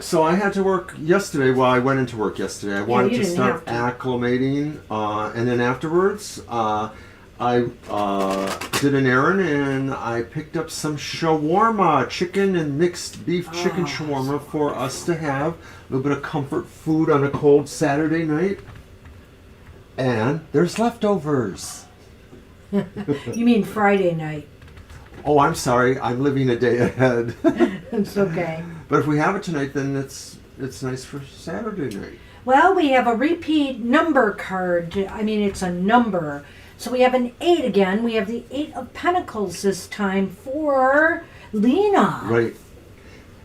Speaker 1: So I had to work yesterday. Well, I went into work yesterday. I wanted
Speaker 2: you
Speaker 1: to
Speaker 2: didn't
Speaker 1: start
Speaker 2: have to.
Speaker 1: acclimating, and then afterwards, I did an errand and I picked up some shawarma, chicken and mixed beef chicken shawarma for us to have. A little bit of comfort food on a cold Saturday night. And there's leftovers.
Speaker 2: You mean Friday night.
Speaker 1: Oh, I'm sorry. I'm living a day ahead.
Speaker 2: It's okay.
Speaker 1: But if we have it tonight, then it's nice for Saturday night.
Speaker 2: Well, we have a repeat number card. I mean, it's a number. So we have an 8 again. We have the 8 of Pentacles this time for Lena.
Speaker 1: Right.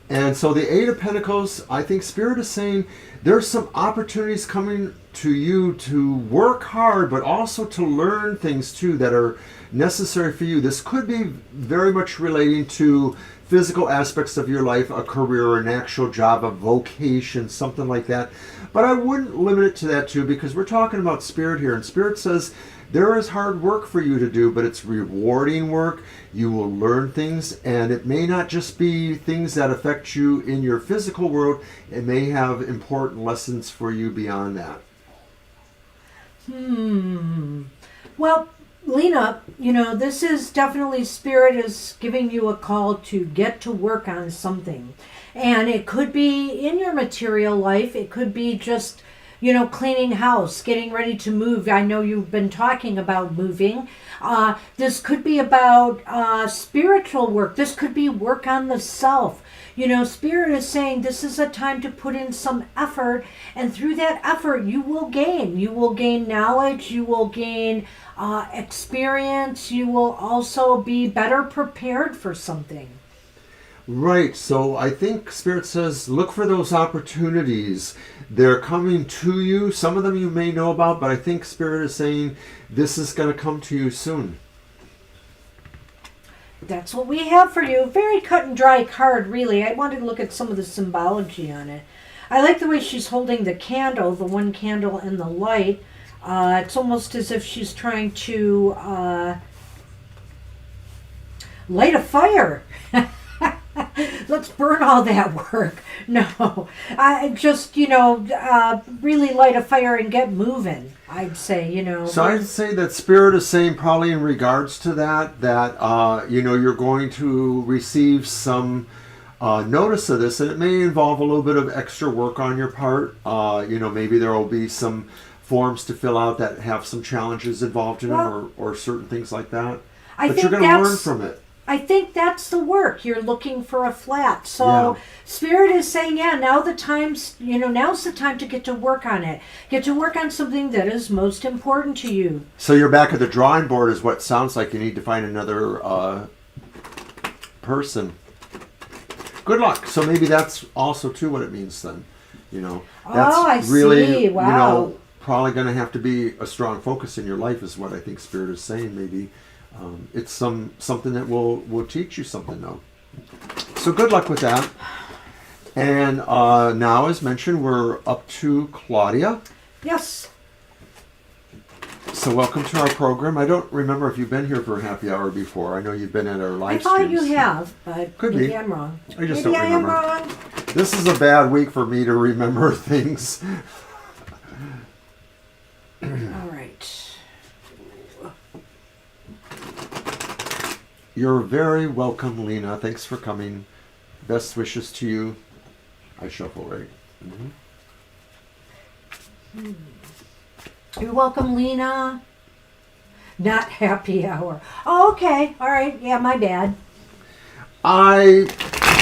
Speaker 1: And so the 8 of Pentacles, I think Spirit is saying there's some opportunities coming to you to work hard, but also to learn things too that are necessary for you. This could be very much relating to physical aspects of your life, a career, an actual job, a vocation, something like that. But I wouldn't limit it to that too, because we're talking about Spirit here, and Spirit says there is hard work for you to do, but it's rewarding work. You will learn things, and it may not just be things that affect you in your physical world. It may have important lessons for you beyond that.
Speaker 2: Well, Lena, this is definitely Spirit is giving you a call to get to work on something. And it could be in your material life. It could be just, cleaning house, getting ready to move. I know you've been talking about moving. This could be about spiritual work. This could be work on the self. Spirit is saying this is a time to put in some effort, and through that effort you will gain. You will gain knowledge, you will gain experience, you will also be better prepared for something.
Speaker 1: Right, so I think Spirit says look for those opportunities. They're coming to you. Some of them you may know about, but I think Spirit is saying this is going to come to you soon.
Speaker 2: That's what we have for you. Very cut and dry card, really. I wanted to look at some of the symbology on it. I like the way she's holding the candle, the one candle and the light. It's almost as if she's trying to light a fire. Let's burn all that work. No, I just, really light a fire and get moving, I'd say,
Speaker 1: So I'd say that Spirit is saying probably in regards to that, you're going to receive some notice of this, and it may involve a little bit of extra work on your part. Maybe there will be some forms to fill out that have some challenges involved in them or certain things like that. But you're going to learn from it.
Speaker 2: I think that's the work. You're looking for a flat. So Spirit is saying, now's the time to get to work on it. Get to work on something that is most important to you.
Speaker 1: So you're back at the drawing board is what it sounds like. You need to find another person. Good luck. So maybe that's also too what it means then. That's
Speaker 2: I
Speaker 1: really,
Speaker 2: see. Wow.
Speaker 1: probably going to have to be a strong focus in your life, is what I think Spirit is saying. Maybe it's something that will teach you something, though. So good luck with that. And now, as mentioned, we're up to Claudia.
Speaker 2: Yes.
Speaker 1: So welcome to our program. I don't remember if you've been here for happy hour before. I know you've been at our live streams.
Speaker 2: I thought you have, but
Speaker 1: Could
Speaker 2: maybe
Speaker 1: be.
Speaker 2: I'm wrong.
Speaker 1: I just
Speaker 2: maybe
Speaker 1: don't remember.
Speaker 2: I am wrong.
Speaker 1: This is a bad week for me to remember things.
Speaker 2: All right.
Speaker 1: You're very welcome, Lena. Thanks for coming. Best wishes to you. I shuffle, right? Mm-hmm.
Speaker 2: You're welcome, Lena. Not happy hour. Oh, okay. All right. Yeah, my bad.
Speaker 1: I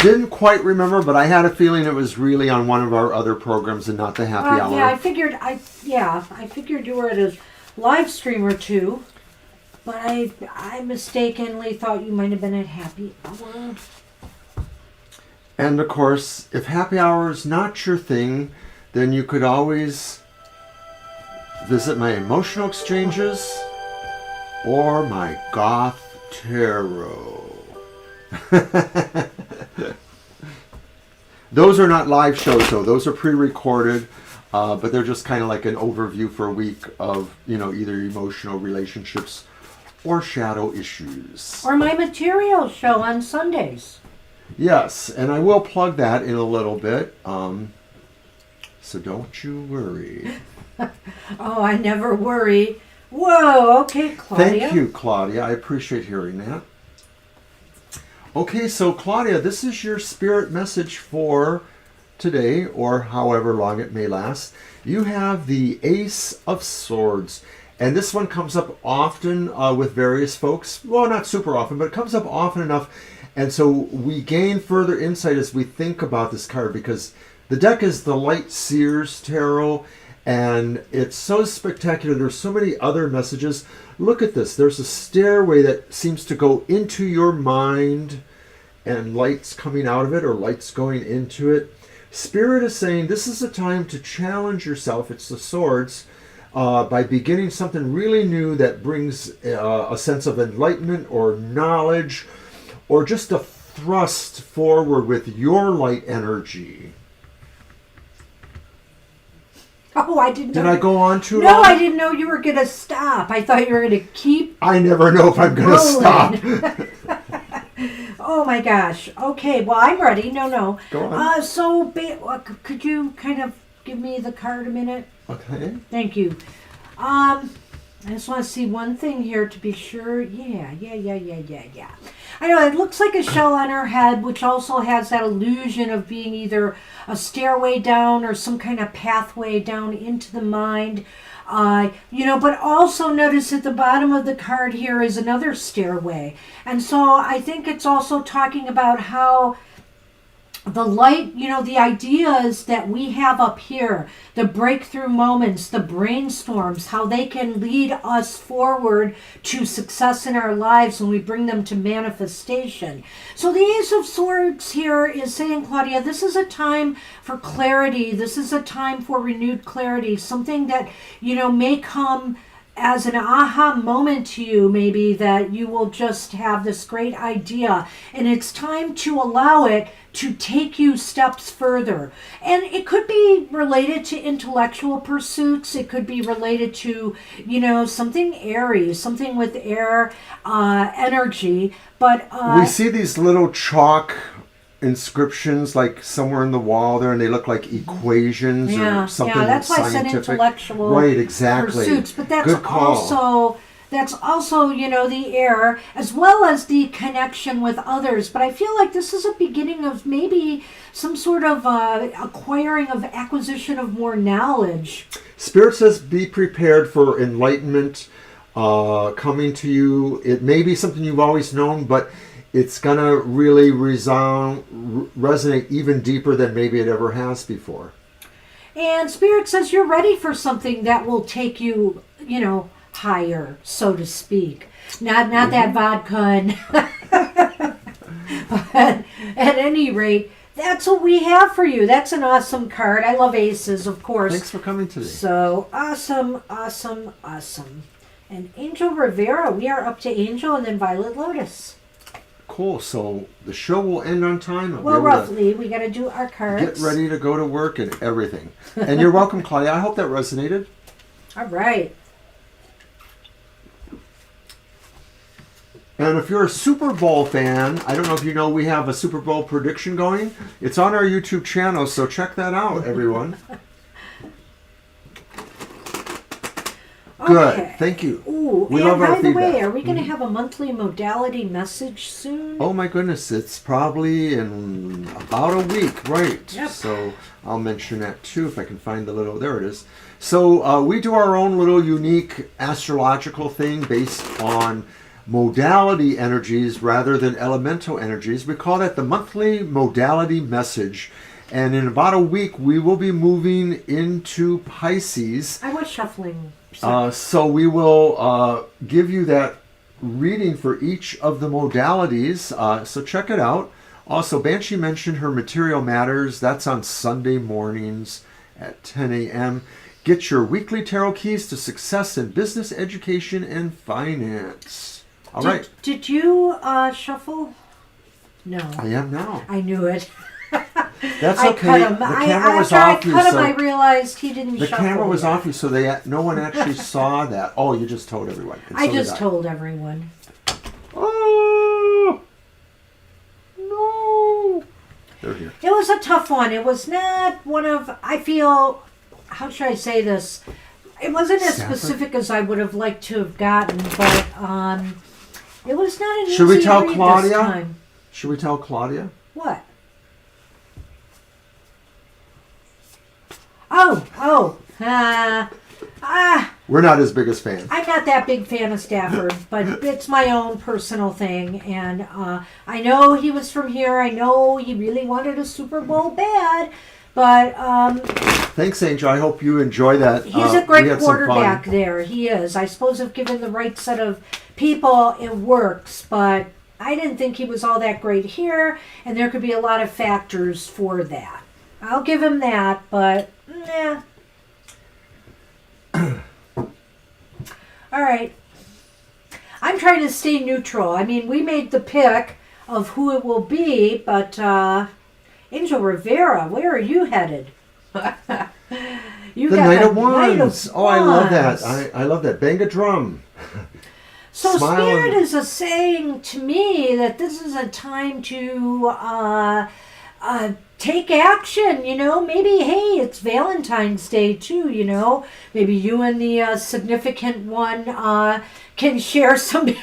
Speaker 1: didn't quite remember, but I had a feeling it was really on one of our other programs and not the happy hour.
Speaker 2: Yeah, I figured you were at a live stream or two, but I mistakenly thought you might have been at happy hour.
Speaker 1: And of course, if happy hour is not your thing, then you could always visit my emotional exchanges or my goth tarot. Those are not live shows, though. Those are pre-recorded, but they're just kind of like an overview for a week of, either emotional relationships or shadow issues.
Speaker 2: Or my material show on Sundays.
Speaker 1: Yes, and I will plug that in a little bit, so don't you worry.
Speaker 2: Oh, I never worry. Whoa, okay, Claudia.
Speaker 1: Thank you, Claudia. I appreciate hearing that. Okay, so Claudia, this is your spirit message for today, or however long it may last. You have the Ace of Swords, and this one comes up often with various folks. Well, not super often, but it comes up often enough. And so we gain further insight as we think about this card, because the deck is the Light Seers Tarot, and it's so spectacular. There's so many other messages. Look at this. There's a stairway that seems to go into your mind, and light's coming out of it, or light's going into it. Spirit is saying this is a time to challenge yourself. It's the swords. By beginning something really new that brings a sense of enlightenment or knowledge, or just a thrust forward with your light energy.
Speaker 2: Oh, I didn't know.
Speaker 1: Did I go on too long?
Speaker 2: No, I didn't know you were going to stop. I thought you were going to keep
Speaker 1: I never know if I'm going to stop.
Speaker 2: Oh my gosh. Okay, well, I'm ready. No.
Speaker 1: Go on.
Speaker 2: Could you kind of give me the card a minute?
Speaker 1: Okay.
Speaker 2: Thank you. I just want to see one thing here to be sure. Yeah. I know it looks like a shell on her head, which also has that illusion of being either a stairway down or some kind of pathway down into the mind. But also notice at the bottom of the card here is another stairway. And so I think it's also talking about how the light, the ideas that we have up here, the breakthrough moments, the brainstorms, how they can lead us forward to success in our lives when we bring them to manifestation. So the Ace of Swords here is saying, Claudia, this is a time for clarity. This is a time for renewed clarity. Something that, may come as an aha moment to you, maybe, that you will just have this great idea, and it's time to allow it to take you steps further. And it could be related to intellectual pursuits. It could be related to, something airy, something with air energy. But
Speaker 1: we see these little chalk inscriptions like somewhere in the wall there, and they look like equations or something. Yeah,
Speaker 2: that's why I said intellectual pursuits. But that's also the air, as well as the connection with others. But I feel like this is a beginning of maybe some sort of acquisition of more knowledge. Spirit
Speaker 1: says be prepared for enlightenment coming to you. It may be something you've always known, but it's going to really resonate even deeper than maybe it ever has before.
Speaker 2: And Spirit says you're ready for something that will take you, higher, so to speak. Not that vodka. But at any rate, that's what we have for you. That's an awesome card. I love aces, of course.
Speaker 1: Thanks for coming today.
Speaker 2: So awesome, awesome, awesome. And Angel Rivera, we are up to Angel and then Violet Lotus.
Speaker 1: Cool. So the show will end on time. I'll
Speaker 2: Well,
Speaker 1: be able to
Speaker 2: roughly, we got to do our cards.
Speaker 1: get ready to go to work and everything. And you're welcome, Claudia. I hope that resonated.
Speaker 2: All right.
Speaker 1: And if you're a Super Bowl fan, I don't know if you know, we have a Super Bowl prediction going. It's on our YouTube channel, so check that out, everyone. Good.
Speaker 2: Okay.
Speaker 1: Thank you.
Speaker 2: Ooh,
Speaker 1: We
Speaker 2: and
Speaker 1: love our
Speaker 2: by the
Speaker 1: feedback.
Speaker 2: way, are we going to have a monthly modality message soon?
Speaker 1: Oh my goodness, it's probably in about a week, right?
Speaker 2: Yep.
Speaker 1: So I'll mention that too if I can find the little, there it is. So we do our own little unique astrological thing based on modality energies rather than elemental energies. We call that the monthly modality message. And in about a week, we will be moving into Pisces.
Speaker 2: I was shuffling.
Speaker 1: So we will give you that reading for each of the modalities. So check it out. Also, Banshee mentioned her Material Matters. That's on Sunday mornings at 10 a.m. Get your weekly tarot keys to success in business, education, and finance. All right.
Speaker 2: Did you shuffle? No.
Speaker 1: I am now.
Speaker 2: I knew it.
Speaker 1: That's
Speaker 2: I
Speaker 1: okay.
Speaker 2: cut him.
Speaker 1: The camera was
Speaker 2: after
Speaker 1: off you,
Speaker 2: I cut him,
Speaker 1: so
Speaker 2: I realized he didn't
Speaker 1: the
Speaker 2: shuffle.
Speaker 1: camera was
Speaker 2: yet.
Speaker 1: off you, so no one actually saw that. Oh, you just told everyone. And
Speaker 2: I
Speaker 1: so did
Speaker 2: just told everyone.
Speaker 1: Oh no! They're here.
Speaker 2: It was a tough one. It was not one of, I feel, how should I say this? It wasn't as
Speaker 1: Sapphic?
Speaker 2: specific as I would have liked to have gotten, but it was not an
Speaker 1: Should we
Speaker 2: easy
Speaker 1: tell
Speaker 2: read
Speaker 1: Claudia?
Speaker 2: this time.
Speaker 1: Should we tell Claudia?
Speaker 2: What? Oh.
Speaker 1: We're not his biggest fan.
Speaker 2: I'm not that big fan of Stafford, but it's my own personal thing. And I know he was from here. I know he really wanted a Super Bowl bad. But
Speaker 1: Thanks, Angel. I hope you enjoy that.
Speaker 2: he's a
Speaker 1: We
Speaker 2: great
Speaker 1: had some
Speaker 2: quarterback
Speaker 1: fun.
Speaker 2: there. He is. I suppose if given the right set of people, it works. But I didn't think he was all that great here. And there could be a lot of factors for that. I'll give him that, but nah. All right. I'm trying to stay neutral. I mean, we made the pick of who it will be, but Angel Rivera, where are you headed? You
Speaker 1: The
Speaker 2: got
Speaker 1: Knight
Speaker 2: the
Speaker 1: of
Speaker 2: Knight
Speaker 1: Wands.
Speaker 2: of
Speaker 1: Oh, I love that.
Speaker 2: Wands.
Speaker 1: I love that. Bang a drum.
Speaker 2: So
Speaker 1: Smile
Speaker 2: Spirit
Speaker 1: and-
Speaker 2: is saying to me that this is a time to take action, maybe, hey, it's Valentine's Day too, maybe you and the significant one can share some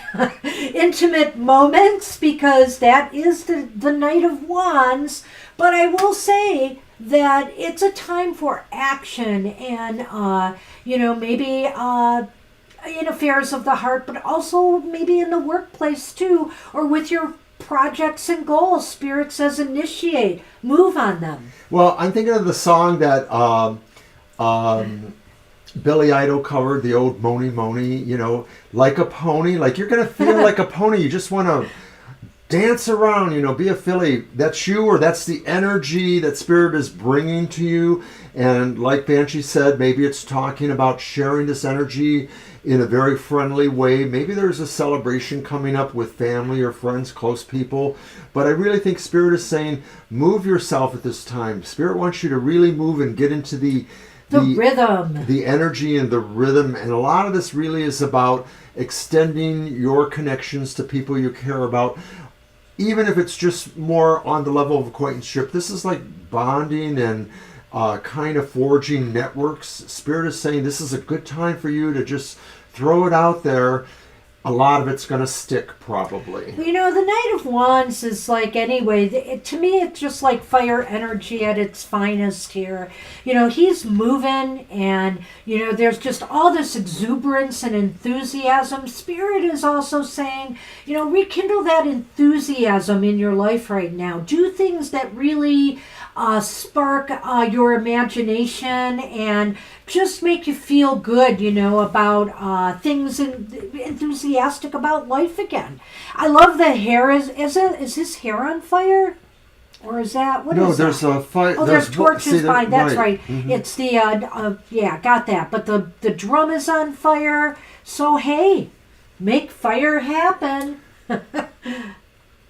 Speaker 2: intimate moments because that is the Knight of Wands. But I will say that it's a time for action and, maybe in affairs of the heart, but also maybe in the workplace too, or with your projects and goals. Spirit says initiate, move on them.
Speaker 1: Well, I'm thinking of the song that Billy Idol covered, the old Moni Moni, like a pony. Like you're going to feel like a pony. You just want to dance around, be a filly. That's you, or that's the energy that Spirit is bringing to you. And like Banshee said, maybe it's talking about sharing this energy in a very friendly way. Maybe there's a celebration coming up with family or friends, close people. But I really think Spirit is saying, move yourself at this time. Spirit wants you to really move and get into the
Speaker 2: rhythm,
Speaker 1: the energy and the rhythm. And a lot of this really is about extending your connections to people you care about. Even if it's just more on the level of acquaintanceship, this is like bonding and kind of forging networks. Spirit is saying this is a good time for you to just throw it out there. A lot of it's going to stick, probably.
Speaker 2: the Knight of Wands is like, anyway, to me it's just like fire energy at its finest here. He's moving and there's just all this exuberance and enthusiasm. Spirit is also saying, rekindle that enthusiasm in your life right now. Do things that really spark your imagination and just make you feel good, about things and enthusiastic about life again. I love the hair. Is his hair on fire? Or is that, what
Speaker 1: No,
Speaker 2: is
Speaker 1: there's
Speaker 2: that?
Speaker 1: a fire.
Speaker 2: Oh, there's torches behind. That's right.
Speaker 1: Mm-hmm.
Speaker 2: It's the yeah, got that. But the drum is on fire. So hey, make fire happen.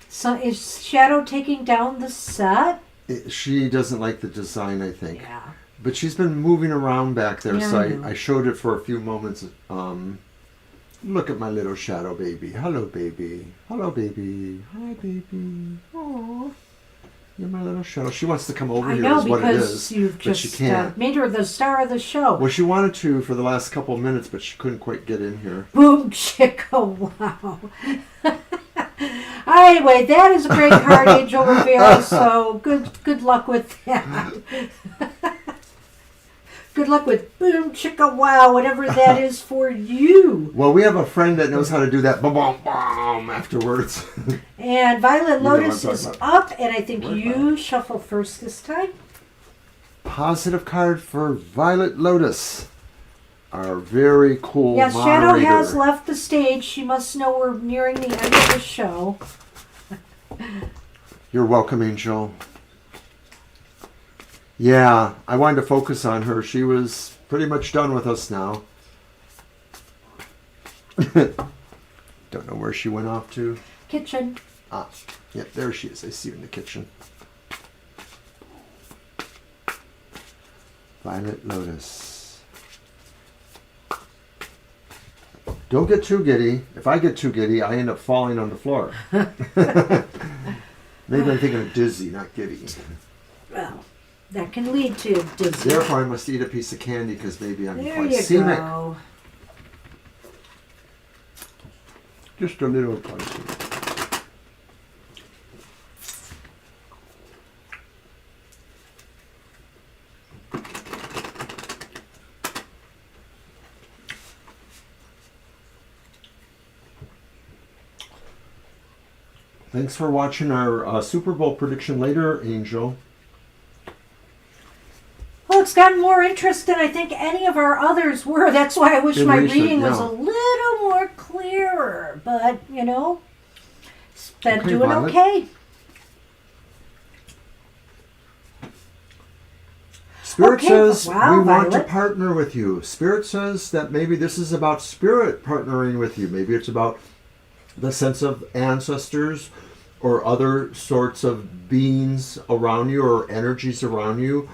Speaker 2: So is Shadow taking down the set?
Speaker 1: She doesn't like the design, I think.
Speaker 2: Yeah.
Speaker 1: But she's been moving around back there,
Speaker 2: Yeah,
Speaker 1: so
Speaker 2: I know.
Speaker 1: I showed it for a few moments. Look at my little shadow baby. Hello, baby. Hello, baby. Hi, baby. Aww. You're my little shadow. She wants to come over
Speaker 2: I
Speaker 1: here,
Speaker 2: know,
Speaker 1: is what it
Speaker 2: because
Speaker 1: is.
Speaker 2: you've
Speaker 1: but she
Speaker 2: just
Speaker 1: can't.
Speaker 2: made her the star of the show.
Speaker 1: Well, she wanted to for the last couple of minutes, but she couldn't quite get in here.
Speaker 2: Boom chicka wow. Anyway, that is a great card, Angel Rivera. So good luck with that. Good luck with boom chicka wow, whatever that is for you.
Speaker 1: Well, we have a friend that knows how to do that boom afterwards.
Speaker 2: And Violet
Speaker 1: You know what I'm
Speaker 2: Lotus
Speaker 1: talking
Speaker 2: is
Speaker 1: about.
Speaker 2: up, and I think
Speaker 1: Where's
Speaker 2: you
Speaker 1: Violet?
Speaker 2: shuffle first this time.
Speaker 1: Positive card for Violet Lotus. Our very cool
Speaker 2: Yes, Shadow
Speaker 1: moderator.
Speaker 2: has left the stage. She must know we're nearing the end of the show.
Speaker 1: You're welcome, Angel. Yeah, I wanted to focus on her. She was pretty much done with us now. Don't know where she went off to.
Speaker 2: Kitchen.
Speaker 1: Ah, yep, there she is. I see her in the kitchen. Violet Lotus. Don't get too giddy. If I get too giddy, I end up falling on the floor. Maybe I'm thinking of dizzy, not giddy.
Speaker 2: Well, that can lead to dizzy.
Speaker 1: Therefore, I must eat a piece of candy because maybe I'm
Speaker 2: There you
Speaker 1: glycemic.
Speaker 2: go.
Speaker 1: Just a little glycemic. Thanks for watching our Super Bowl prediction later, Angel.
Speaker 2: Well, it's gotten more interest than I think any of our others were. That's why I wish
Speaker 1: In
Speaker 2: my
Speaker 1: recent,
Speaker 2: reading was
Speaker 1: yeah.
Speaker 2: a little more clearer. But, you know, it's been
Speaker 1: Okay,
Speaker 2: doing
Speaker 1: Violet.
Speaker 2: okay.
Speaker 1: Spirit
Speaker 2: Okay,
Speaker 1: says
Speaker 2: wow,
Speaker 1: we want to
Speaker 2: Violet.
Speaker 1: partner with you. Spirit says that maybe this is about spirit partnering with you. Maybe it's about the sense of ancestors or other sorts of beings around you or energies around you.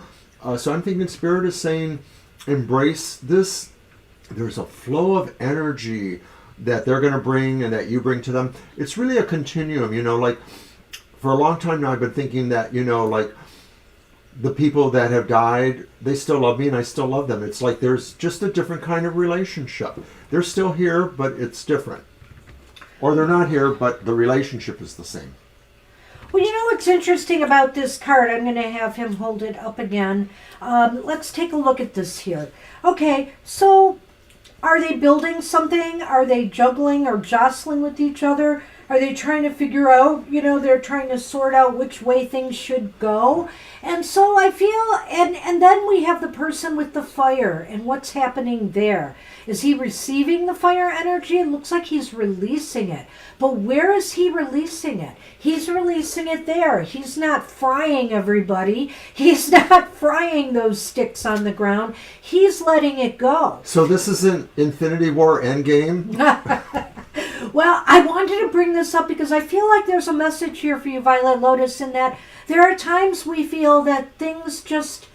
Speaker 1: So I'm thinking Spirit is saying embrace this. There's a flow of energy that they're going to bring and that you bring to them. It's really a continuum, you know, like for a long time now I've been thinking that, you know, like the people that have died, they still love me and I still love them. It's like there's just a different kind of relationship. They're still here, but it's different. Or they're not here, but the relationship is the same.
Speaker 2: Well, you know what's interesting about this card? I'm going to have him hold it up again. Let's take a look at this here. Okay, so are they building something? Are they juggling or jostling with each other? Are they trying to figure out, you know, they're trying to sort out which way things should go? And so I feel, and then we have the person with the fire, and what's happening there? Is he receiving the fire energy? It looks like he's releasing it. But where is he releasing it? He's releasing it there. He's not frying everybody. He's not frying those sticks on the ground. He's letting it go.
Speaker 1: So this is an Infinity War Endgame?
Speaker 2: Well, I wanted to bring this up because I feel like there's a message here for you, Violet Lotus, in that there are times we feel that things just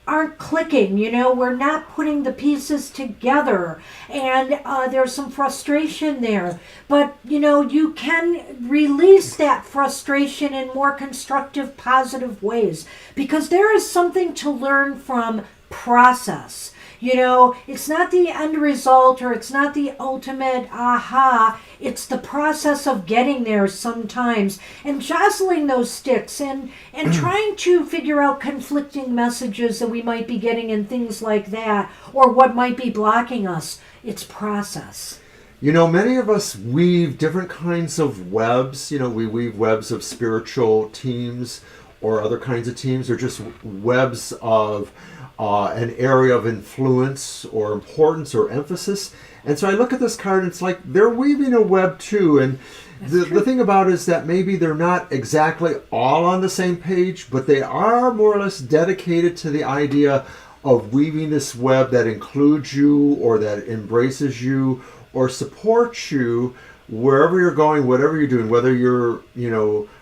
Speaker 2: aren't clicking, you know, we're not putting the pieces together, and there's some frustration there. But, you know, you can release that frustration in more constructive, positive ways, because there is something to learn from process. You know, it's not the end result or it's not the ultimate aha. It's the process of getting there sometimes and jostling those sticks and trying to figure out conflicting messages that we might be getting and things like that, or what might be blocking us. It's process.
Speaker 1: You know, many of us weave different kinds of webs. You know, we weave webs of spiritual teams or other kinds of teams, or just webs of an area of influence or importance or emphasis. And so I look at this card and it's like they're weaving a web too. And the thing about it is that maybe they're not exactly all on the same page, but they are more or less dedicated to the idea of weaving this web that includes you or that embraces you or supports you wherever you're going, whatever you're doing, whether you're,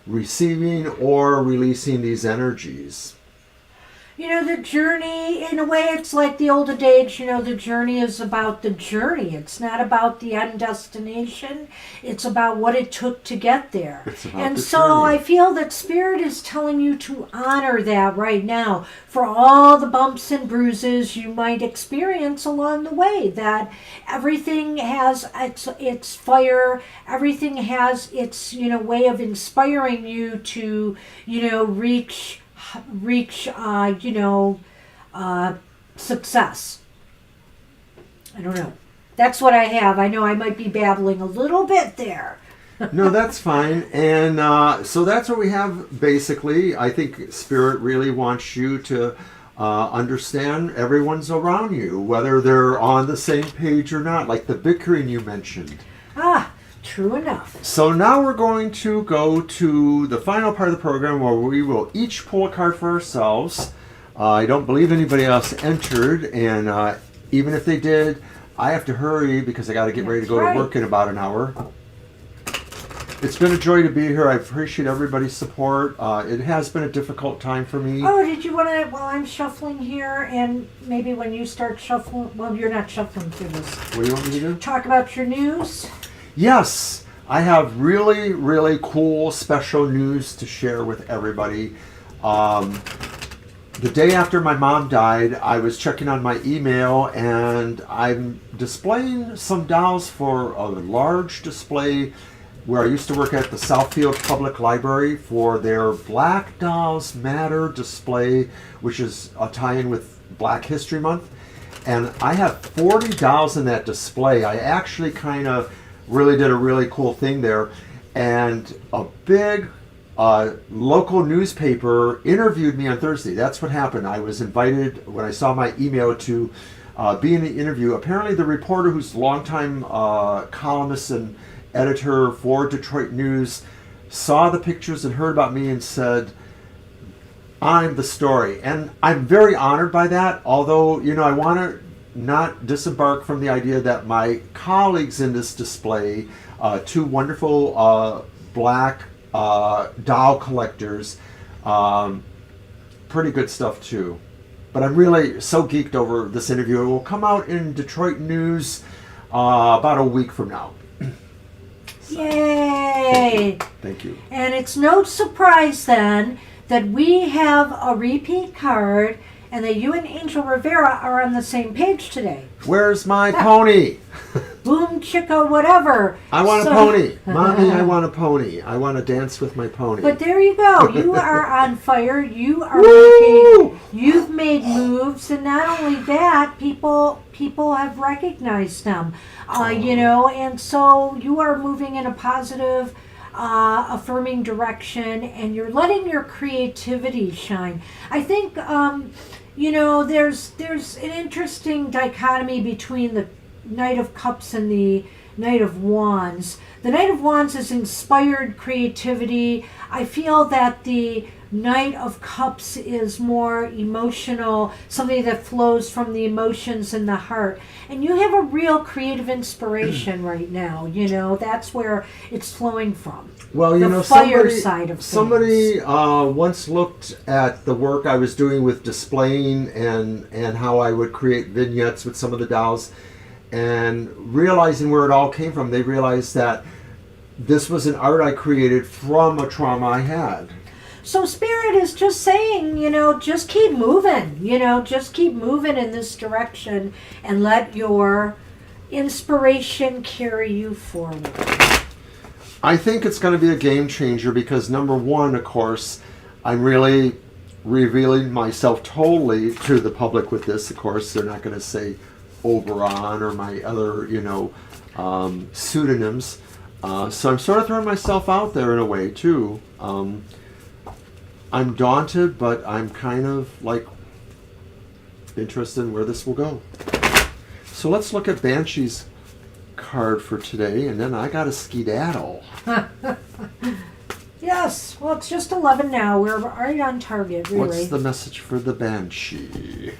Speaker 1: receiving or releasing these energies.
Speaker 2: The journey, in a way, it's like the old adage, the journey is about the journey. It's not about the end destination. It's about what it took to get there. And so
Speaker 1: journey.
Speaker 2: I feel that Spirit is telling you to honor that right now for all the bumps and bruises you might experience along the way, that everything has its fire, everything has its, way of inspiring you to, reach success. I don't know. That's what I have. I know I might be babbling a little bit there.
Speaker 1: No, that's fine. And so that's what we have basically. I think Spirit really wants you to understand everyone's around you, whether they're on the same page or not, like the bickering you mentioned.
Speaker 2: True enough.
Speaker 1: So now we're going to go to the final part of the program where we will each pull a card for ourselves. I don't believe anybody else entered, and even if they did, I have to hurry because I got to get ready to go to work in about an hour. It's been a joy to be here. I appreciate everybody's support. It has been a difficult time for me.
Speaker 2: Oh, did you want to, while I'm shuffling here, and maybe when you start shuffling, well, you're not shuffling through this.
Speaker 1: What do you want me to do?
Speaker 2: Talk about your news?
Speaker 1: Yes, I have really, really cool special news to share with everybody. The day after my mom died, I was checking on my email and I'm displaying some dolls for a large display where I used to work at the Southfield Public Library for their Black Dolls Matter display, which is a tie-in with Black History Month. And I have 40 dolls in that display. I actually kind of really did a really cool thing there, and a big local newspaper interviewed me on Thursday. That's what happened. I was invited when I saw my email to be in the interview. Apparently the reporter, who's a longtime columnist and editor for Detroit News, saw the pictures and heard about me and said, I'm the story. And I'm very honored by that, although, I want to not disembark from the idea that my colleagues in this display, two wonderful black doll collectors, pretty good stuff too. But I'm really so geeked over this interview. It will come out in Detroit News about a week from now.
Speaker 2: Yay!
Speaker 1: Thank you.
Speaker 2: And it's no surprise then that we have a repeat card and that you and Angel Rivera are on the same page today.
Speaker 1: Where's my pony?
Speaker 2: Boom, chicka, whatever.
Speaker 1: I want a pony. Mommy, I want a pony. I want to dance with my pony.
Speaker 2: But there you go. You are on fire. You are making, you've made moves, and not only that, people have recognized them. And so you are moving in a positive, affirming direction, and you're letting your creativity shine. I think there's an interesting dichotomy between the Knight of Cups and the Knight of Wands. The Knight of Wands is inspired creativity. I feel that the Knight of Cups is more emotional, something that flows from the emotions in the heart. And you have a real creative inspiration right now. That's where it's flowing from.
Speaker 1: Well,
Speaker 2: the fire side of things.
Speaker 1: Somebody once looked at the work I was doing with displaying and how I would create vignettes with some of the dolls, and realizing where it all came from, they realized that this was an art I created from a trauma I had.
Speaker 2: So Spirit is just saying, just keep moving, just keep moving in this direction and let your inspiration carry you forward.
Speaker 1: I think it's going to be a game changer because, number one, of course, I'm really revealing myself totally to the public with this. Of course, they're not going to say Oberon or my other, pseudonyms. So I'm sort of throwing myself out there in a way, too. I'm daunted, but I'm kind of like interested in where this will go. So let's look at Banshee's card for today, and then I got a skedaddle.
Speaker 2: Yes, well, it's just 11 now. We're right on target, really.
Speaker 1: What's the message for the Banshee?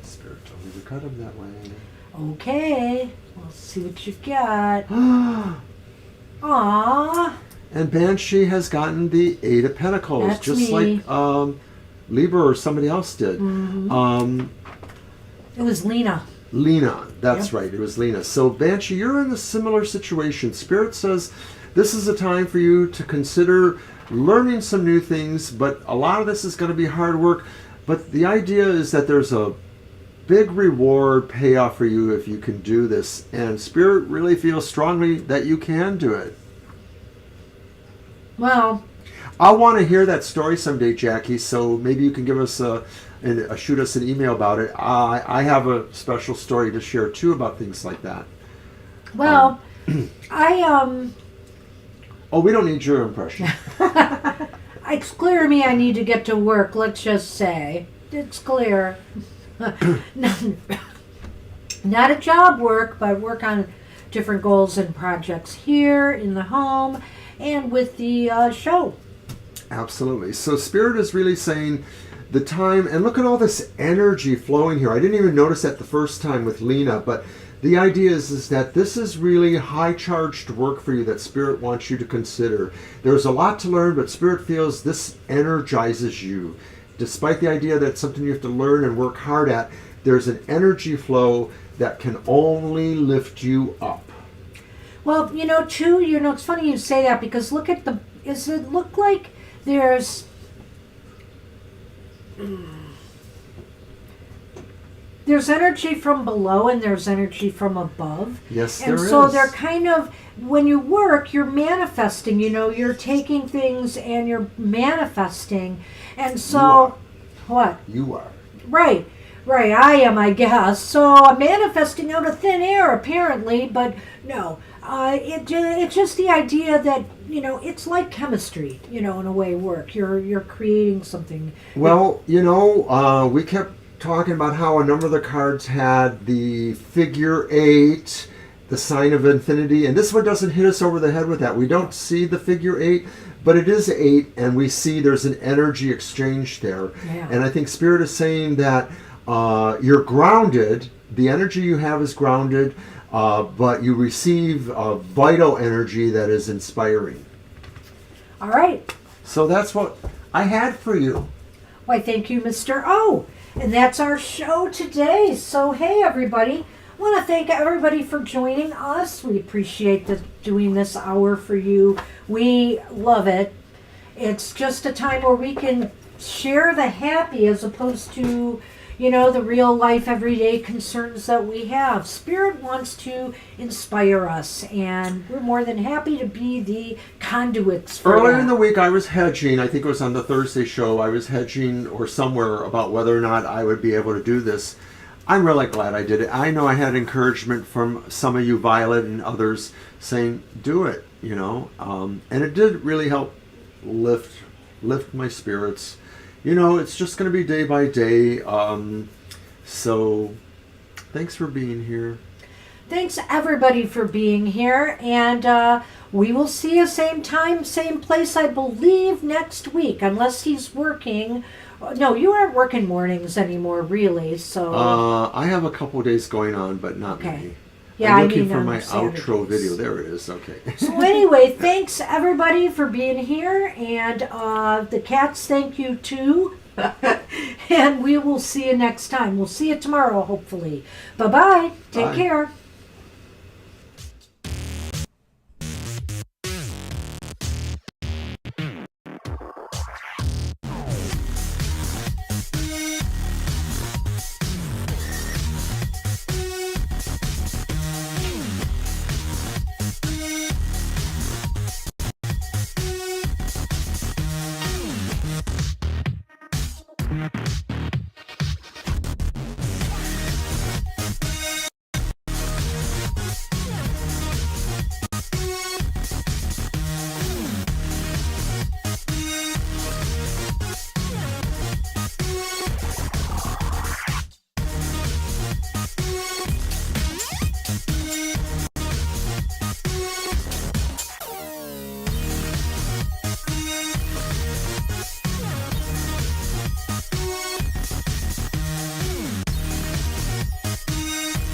Speaker 1: Spirit told me to cut him that way.
Speaker 2: Okay, let's see what you got. Aww.
Speaker 1: And Banshee has gotten the Eight of Pentacles,
Speaker 2: That's
Speaker 1: just
Speaker 2: me.
Speaker 1: like Libra or somebody else did.
Speaker 2: It was Lena.
Speaker 1: Lena, that's
Speaker 2: Yep.
Speaker 1: right, it was Lena. So Banshee, you're in a similar situation. Spirit says this is a time for you to consider learning some new things, but a lot of this is going to be hard work. But the idea is that there's a big reward payoff for you if you can do this. And Spirit really feels strongly that you can do it.
Speaker 2: Well,
Speaker 1: I want to hear that story someday, Jackie, so maybe you can give us shoot us an email about it. I have a special story to share too about things like that.
Speaker 2: well,
Speaker 1: Oh, we don't need your impression.
Speaker 2: it's clear to me I need to get to work, let's just say. It's clear. Not a job work, but work on different goals and projects here in the home and with the show.
Speaker 1: Absolutely. So Spirit is really saying the time, and look at all this energy flowing here. I didn't even notice that the first time with Lena, but the idea is that this is really high charged work for you that Spirit wants you to consider. There's a lot to learn, but Spirit feels this energizes you. Despite the idea that it's something you have to learn and work hard at, there's an energy flow that can only lift you up.
Speaker 2: Well, too, it's funny you say that because look at does it look like there's energy from below and there's energy from above.
Speaker 1: Yes,
Speaker 2: and
Speaker 1: there
Speaker 2: so
Speaker 1: is.
Speaker 2: they're kind of, when you work, you're manifesting, you're taking things and you're manifesting. And so, what?
Speaker 1: You are.
Speaker 2: Right, I am, I guess. So I'm manifesting out of thin air, apparently, but no. It's just the idea that, it's like chemistry, in a way, work. You're creating something.
Speaker 1: Well, we kept talking about how a number of the cards had the figure 8, the sign of infinity, and this one doesn't hit us over the head with that. We don't see the figure 8, but it is 8, and we see there's an energy exchange there.
Speaker 2: Yeah.
Speaker 1: And I think Spirit is saying that you're grounded, the energy you have is grounded, but you receive vital energy that is inspiring.
Speaker 2: All right.
Speaker 1: So that's what I had for you.
Speaker 2: Why, thank you, Mr. O. And that's our show today. So, hey, everybody. I want to thank everybody for joining us. We appreciate doing this hour for you. We love it. It's just a time where we can share the happy as opposed to, the real life, everyday concerns that we have. Spirit wants to inspire us, and we're more than happy to be the conduits for
Speaker 1: Earlier
Speaker 2: that.
Speaker 1: in the week, I was hedging. I think it was on the Thursday show. I was hedging or somewhere about whether or not I would be able to do this. I'm really glad I did it. I know I had encouragement from some of you, Violet and others, saying, do it, and it did really help lift my spirits. It's just going to be day by day. So thanks for being here.
Speaker 2: Thanks, everybody, for being here. And we will see you same time, same place, I believe, next week, unless he's working. No, you aren't working mornings anymore, really. So
Speaker 1: I have a couple of days going on, but not
Speaker 2: Okay.
Speaker 1: many.
Speaker 2: Yeah,
Speaker 1: I'm looking for
Speaker 2: on
Speaker 1: my
Speaker 2: Saturdays.
Speaker 1: outro video. There it is. Okay.
Speaker 2: So anyway, thanks everybody for being here, and the cats thank you too. And we will see you next time. We'll see you tomorrow, hopefully. Bye-bye. Take
Speaker 1: Bye.
Speaker 2: care.